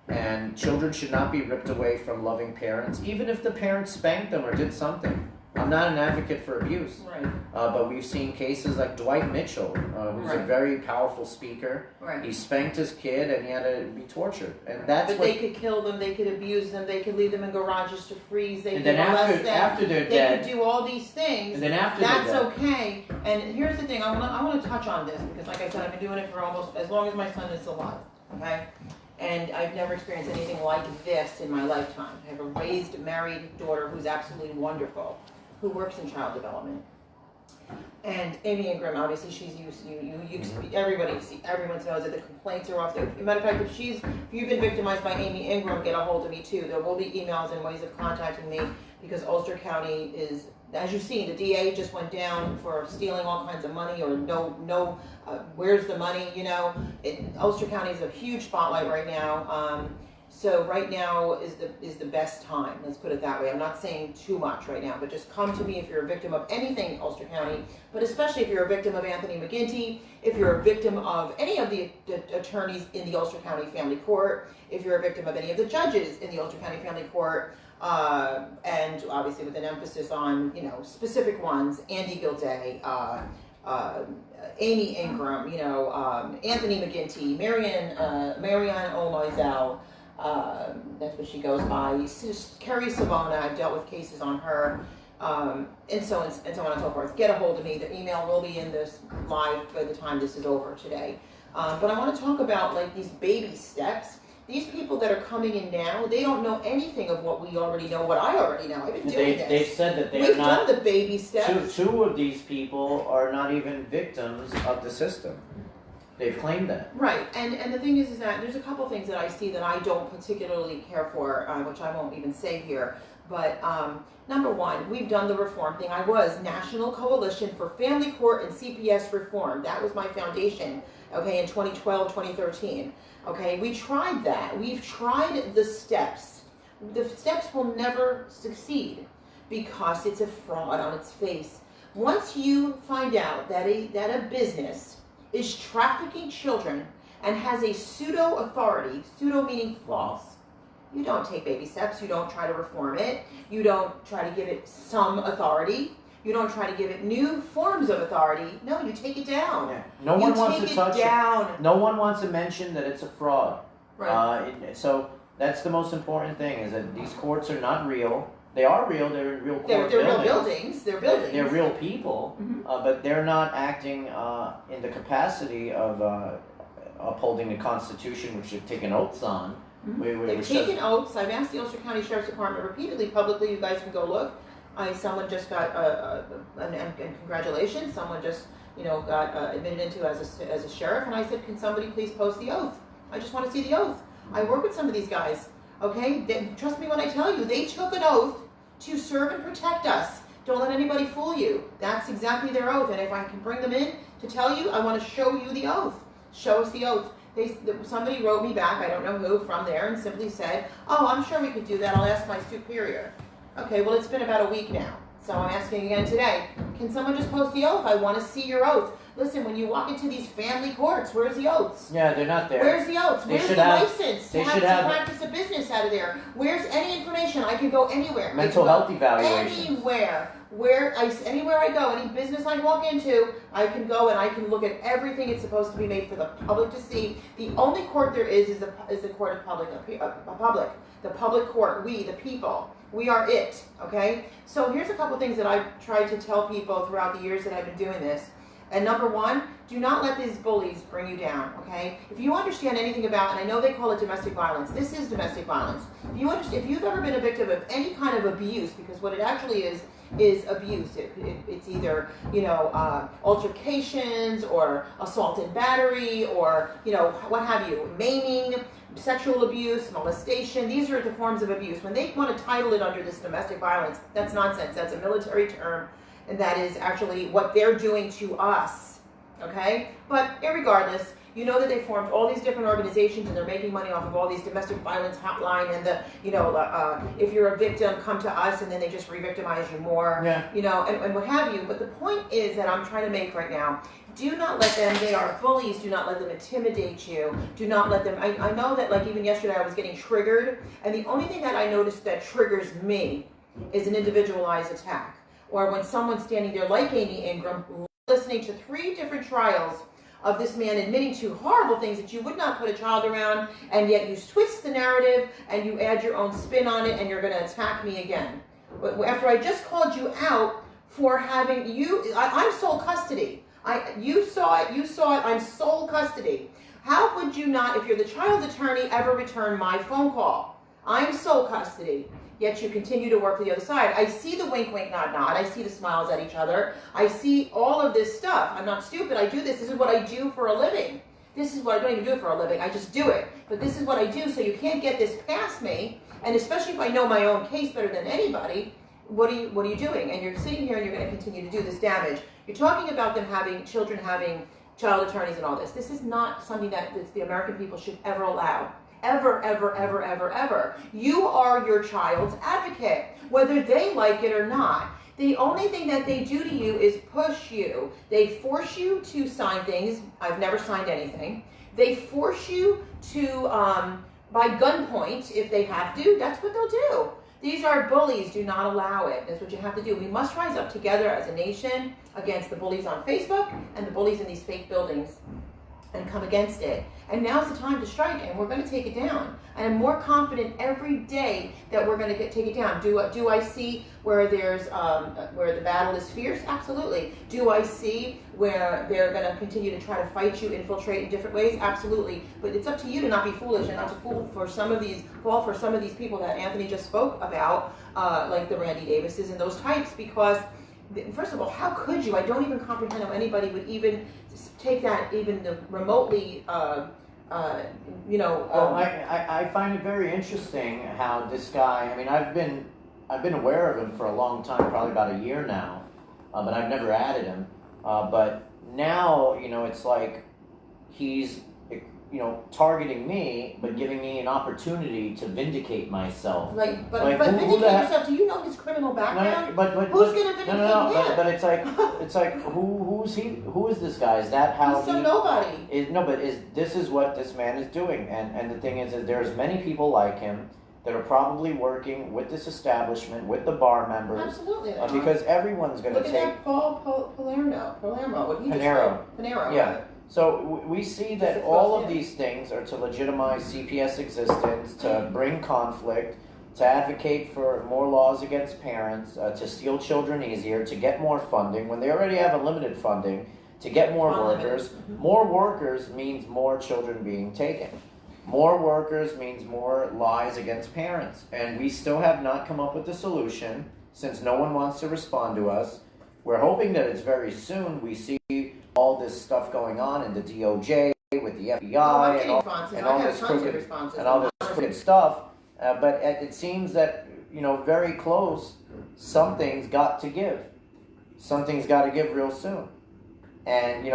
and children should not be ripped away from loving parents, even if the parents spanked them or did something. I'm not an advocate for abuse, Right. But we've seen cases like Dwight Mitchell, who's a Right. very powerful speaker. Right. He spanked his kid, and he had to be tortured, and But they could kill them, they could abuse them, they could leave them in garages to freeze, they And could then molest them, after they're they dead, could do all these things. and then after That's they're dead, okay. And here's the thing, I want to touch on this because, like I said, I've been doing it for almost as long as my son is alive. Okay, and I've never experienced anything like this in my lifetime. I have a raised, married daughter who's absolutely wonderful, who works in child development. And Amy Ingram, obviously, she's used everybody everyone knows that the complaints are off. Matter of fact, if you've been victimized by Amy Ingram, get a hold of me too. There will be emails and ways of contacting me because Ulster County is, as you've seen, the DA just went down for stealing all kinds of money or where's the money? Ulster County is a huge spotlight right now. So right now is the best time. Let's put it that way. I'm not saying too much right now, but just come to me if you're a victim of anything Ulster County, but especially if you're a victim of Anthony McGinty, if you're a victim of any of the attorneys in the Ulster County Family Court, if you're a victim of any of the judges in the Ulster County Family Court, and obviously with an emphasis on specific ones, Andy Gilday, Amy Ingram, Anthony McGinty, Marianne O'Loisel. That's what she goes by. Carrie Savona, I've dealt with cases on her, and so on and so forth. Get a hold of me. The email will be in this live by the time this is over today. But I want to talk about like these baby steps. These people that are coming in now, they don't know anything of what we already know, what I already know. I've been doing this. They've said that We've done the baby steps. Two of these people are not even victims of the system. They've claimed that. Right, and the thing is that there's a couple things that I see that I don't particularly care for, which I won't even say here. But number one, we've done the reform thing. I was National Coalition for Family Court and CPS Reform. That was my foundation, okay, in 2012, 2013. Okay, we tried that. We've tried the steps. The steps will never succeed because it's a fraud on its face. Once you find out that a business is trafficking children and has a pseudo authority, pseudo meaning false, you don't take baby steps. You don't try to reform it. You don't try to give it some authority. You don't try to give it new forms of authority. No, you take it down. Yeah. No one wants to touch it. No one wants to mention that it's a fraud. Right. So that's the most important thing, is that these courts are not real. They are real. They're in real court they're buildings. real buildings. They're buildings. They're real people, but they're not acting in the capacity of upholding the Constitution, which they've taken oths on. They've taken oaths. I've asked the Ulster County Sheriff's Department repeatedly, publicly. You guys can go look. Someone just got, and congratulations. Someone just, got admitted into as a sheriff. And I said, can somebody please post the oath? I just want to see the oath. I work with some of these guys. Okay, trust me when I tell you, they took an oath to serve and protect us. Don't let anybody fool you. That's exactly their oath. And if I can bring them in to tell you, I want to show you the oath. Show us the oath. Somebody wrote me back, I don't know who, from there, and simply said, oh, I'm sure we could do that. I'll ask my superior. Okay, well, it's been about a week now. So I'm asking again today, can someone just post the oath? I want to see your oath. Listen, when you walk into these family courts, where's the oaths? Yeah, they're not there. Where's the oths? Where's the license to practice a business out of there? Where's any information? I can go anywhere. Mental health evaluation. Anywhere. Anywhere I go, any business I walk into, I can go and I can look at everything it's supposed to be made for the public to see. The only court there is the court of public. The public court. We, the people. We are it. Okay? So here's a couple things that I've tried to tell people throughout the years that I've been doing this. And number one, do not let these bullies bring you down, okay? If you understand anything about, and I know they call it domestic violence, this is domestic violence. If you've ever been a victim of any kind of abuse, because what it actually is abuse. It's either, altercations or assault and battery or, what have you, maiming, sexual abuse, molestation. These are the forms of abuse. When they want to title it under this domestic violence, that's nonsense. That's a military term. And that is actually what they're doing to us, okay? But irregardless, you know that they formed all these different organizations and they're making money off of all these domestic violence hotline and if you're a victim, come to us, and then they just re-victimize you more, and what have you. But the point is that I'm trying to make right now, do not let them, they are bullies, do not let them intimidate you, do not let them, I know that like even yesterday I was getting triggered, and the only thing that I noticed that triggers me is an individualized attack. Or when someone's standing there like Amy Ingram, listening to 3 different trials of this man admitting to horrible things that you would not put a child around, and yet you twist the narrative and you add your own spin on it and you're going to attack me again. After I just called you out for having I'm sole custody. You saw it, I'm sole custody. How would you not, if you're the child attorney, ever return my phone call? I'm sole custody, yet you continue to work for the other side. I see the wink, wink, nod, nod. I see the smiles at each other. I see all of this stuff. I'm not stupid. I do this. This is what I do for a living. This is what I don't even do it for a living. I just do it. But this is what I do, so you can't get this past me. And especially if I know my own case better than anybody, what are you doing? And you're sitting here and you're going to continue to do this damage. You're talking about them having children having child attorneys and all this. This is not something that the American people should ever allow. Ever, ever, ever, ever, ever. You are your child's advocate, whether they like it or not. The only thing that they do to you is push you. They force you to sign things. I've never signed anything. They force you to, by gunpoint, if they have to, that's what they'll do. These are bullies. Do not allow it. That's what you have to do. We must rise up together as a nation against the bullies on Facebook and the bullies in these fake buildings and come against it. And now's the time to strike, and we're going to take it down. And I'm more confident every day that we're going to take it down. Do I see where there's where the battle is fierce? Absolutely. Do I see where they're going to continue to try to fight you, infiltrate in different ways? Absolutely. But it's up to you to not be foolish and not to fall for some of these people that Anthony just spoke about, like the Randy Davises and those types, because first of all, how could you? I don't even comprehend how anybody would even take that even remotely, Well, I find it very interesting how this guy. I mean, I've been aware of him for a long time, probably about a year now, but I've never added him. But now, it's like he's targeting me, but giving me an opportunity to vindicate myself. Right, but who vindicate the heck- yourself. Do you know his criminal background? But Who's going to vindicate him? But it's like who's he? Who is this guy? Is that how He's some nobody. This is what this man is doing? And the thing is that there's many people like him that are probably working with this establishment, with the bar members. Absolutely. Because everyone's going to Look take. at that Paul Palermo. What he just Panero. said. Panero. Yeah. So we see that all of these things are to legitimize CPS existence, to bring conflict, to advocate for more laws against parents, to steal children easier, to get more funding when they already have unlimited funding, to get more workers. Mm-hmm. More workers means more children being taken. More workers means more lies against parents. And we still have not come up with a solution since no one wants to respond to us. We're hoping that it's very soon we see all this stuff going on in the DOJ with the FBI and all this crooked stuff. But it seems that, very close, something's got to give. Something's got to give real soon. And,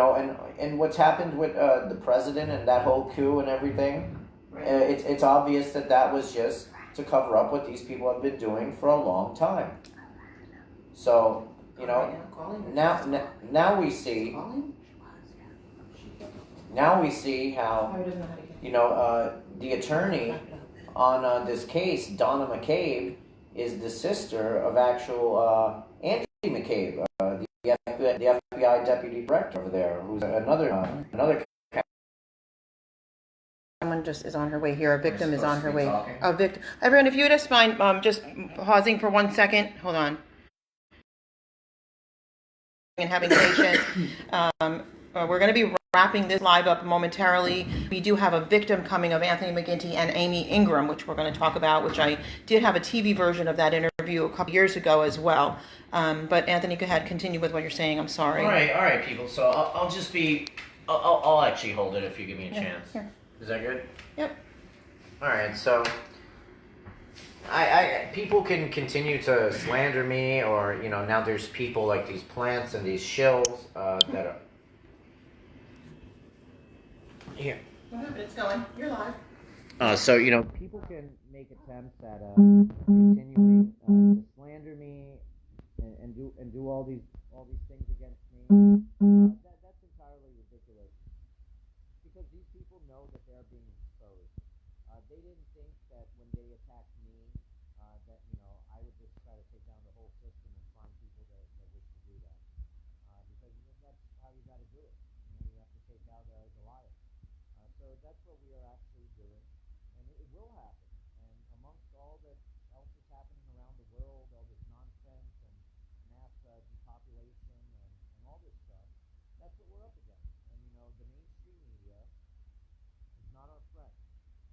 and what's happened with the president and that whole coup and everything, it's obvious that was just to cover up what these people have been doing for a long time. So, now we see how, the attorney on this case, Donna McCabe, is the sister of actual Anthony McCabe, the FBI deputy director over there, who's another. Someone just is on her way here. A victim is on her way. A victim. Everyone, if you would just mind just pausing for 1 second. Hold on. And having patience. We're going to be wrapping this live up momentarily. We do have a victim coming of Anthony McGinty and Amy Ingram, which we're going to talk about, which I did have a TV version of that interview a couple years ago as well. But Anthony, go ahead, continue with what you're saying. I'm sorry. All right, people. So I'll actually hold it if you give me a chance. Here. Is that good? Yep. All right, so I people can continue to slander me, or now there's people like these plants and these shills that are here. It's going. You're live. So people can make attempts at continuing to slander me and do all these things against me. That's entirely ridiculous. Because these people know that they're being exposed. They didn't think that when they attacked me, that I would just try to take down the whole system and find people that wish to do that. Because that's how you got to do it. You have to take out the liar. So that's what we are actually doing, and it will happen. And amongst all that else is happening around the world, all this nonsense and mass depopulation and all this stuff, that's what we're up against. And the mainstream media is not our friend.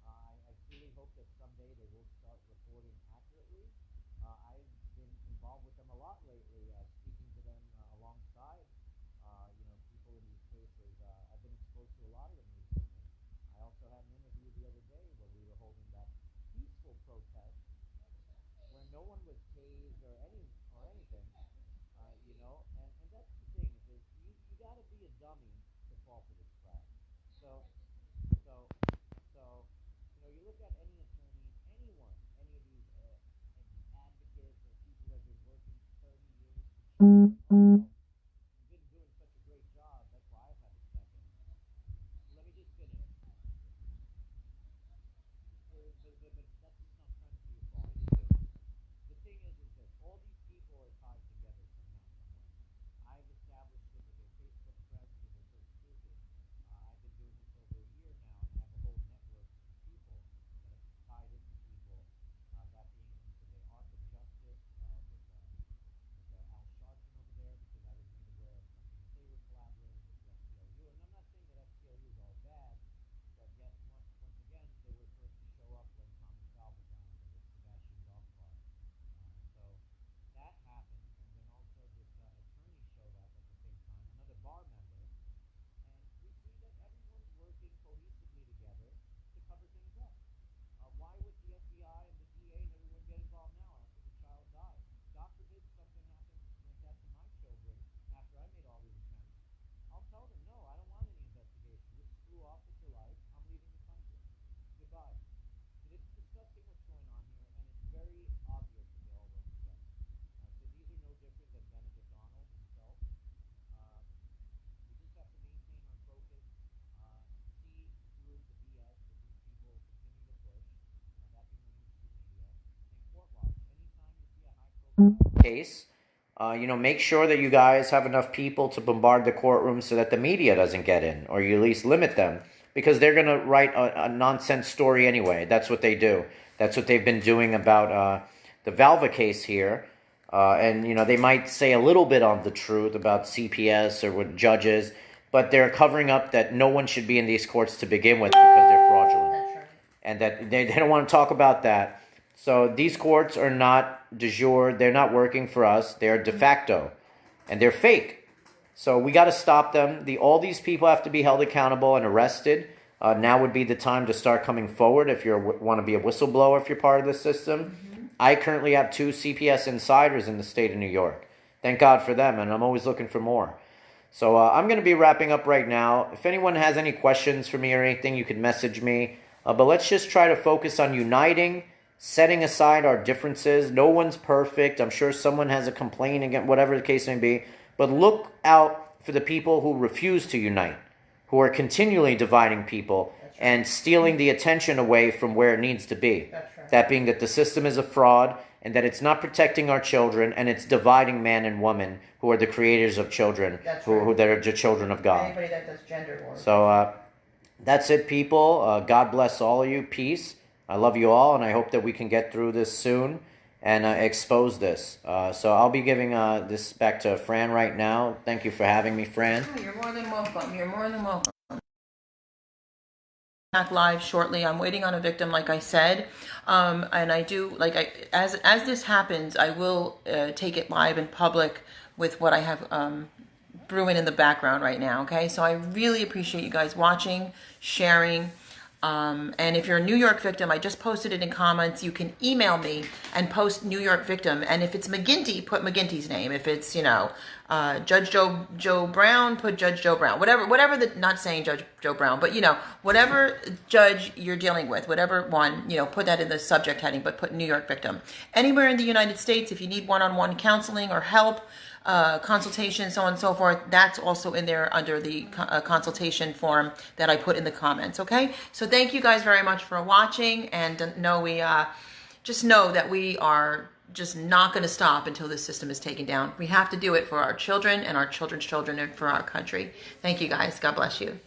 I truly hope that someday they will start with tased or anything, you know, and that's the thing is you got to be a dummy to fall for this crap. So so so you know, you look at any attorney, anyone, any of these advocates or people that have been working 30 years for children, been doing such a great job. That's why I've had to step in. Let me just finish. But that's just not trying to be a falling into. The thing is that all these people are tied together somehow, somewhere. I've established it with their Facebook friends because they're so stupid. I've been doing this over a year now, and I have a whole network of people that have tied into people, that being into the Arc of Justice with Al Sharpton over there, because I was made aware of something that they were collaborating with the SCLU. And I'm not saying that SCLU is all bad, but yet once again, they were first to show up when Tommy Salva died, with Sebastian Dog Park. So that happened, and then also this attorney showed up at the same time, another bar member, and we see that everyone's working cohesively together to cover things up. Why would the FBI and the DA and everyone get involved now after the child died? God forbid something happens like that to my children after I made all these attempts. I'll tell them, no, I don't want any investigation. Just screw off with your life. I'm leaving the country. Goodbye. But it's disgusting what's going on here, and it's very obvious that they all work together. So these are no different than Benedict Arnold himself. We just have to maintain our focus, see through the BS that these people continue to push, that being the mainstream media, and court watch. Anytime you see a high-profile case, you know, make sure that you guys have enough people to bombard the courtroom so that the media doesn't get in, or you at least limit them, because they're going to write a nonsense story anyway. That's what they do. That's what they've been doing about the Valva case here. And, you know, they might say a little bit of the truth about CPS or with judges, but they're covering up that no one should be in these courts to begin with because they're fraudulent. That's right. And that they don't want to talk about that. So these courts are not de jure. They're not working for us. They're de facto. And they're fake. So we got to stop them. All these people have to be held accountable and arrested. Now would be the time to start coming forward if you want to be a whistleblower, if you're part of the system. Mm-hmm. I currently have 2 CPS insiders in the state of New York. Thank God for them, and I'm always looking for more. So I'm going to be wrapping up right now. If anyone has any questions for me or anything, you can message me. But let's just try to focus on uniting, setting aside our differences. No one's perfect. I'm sure someone has a complaint against whatever the case may be. But look out for the people who refuse to unite, who are continually dividing people and stealing the attention away from where it needs to be. That's right. That being that the system is a fraud and that it's not protecting our children, and it's dividing man and woman, who are the creators of children, who that are the children of God. Anybody that does gender war. So that's it, people. God bless all of you. Peace. I love you all, and I hope that we can get through this soon and expose this. So I'll be giving this back to Fran right now. Thank you for having me, Fran. Oh, you're more than welcome. You're more than welcome. Back live shortly. I'm waiting on a victim, like I said, and I do as this happens, I will take it live in public with what I have brewing in the background right now. Okay, so I really appreciate you guys watching, sharing. And if you're a New York victim, I just posted it in comments. You can email me and post New York victim. And if it's McGinty, put McGinty's name. If it's, Judge Joe Brown, put Judge Joe Brown. Whatever not saying Judge Joe Brown, but, whatever judge you're dealing with, whatever one, put that in the subject heading, but put New York victim. Anywhere in the United States, if you need one-on-one counseling or help, consultation, so on and so forth, that's also in there under the consultation form that I put in the comments. Okay, so thank you guys very much for watching, and just know that we are just not going to stop until this system is taken down. We have to do it for our children and our children's children and for our country. Thank you guys. God bless you.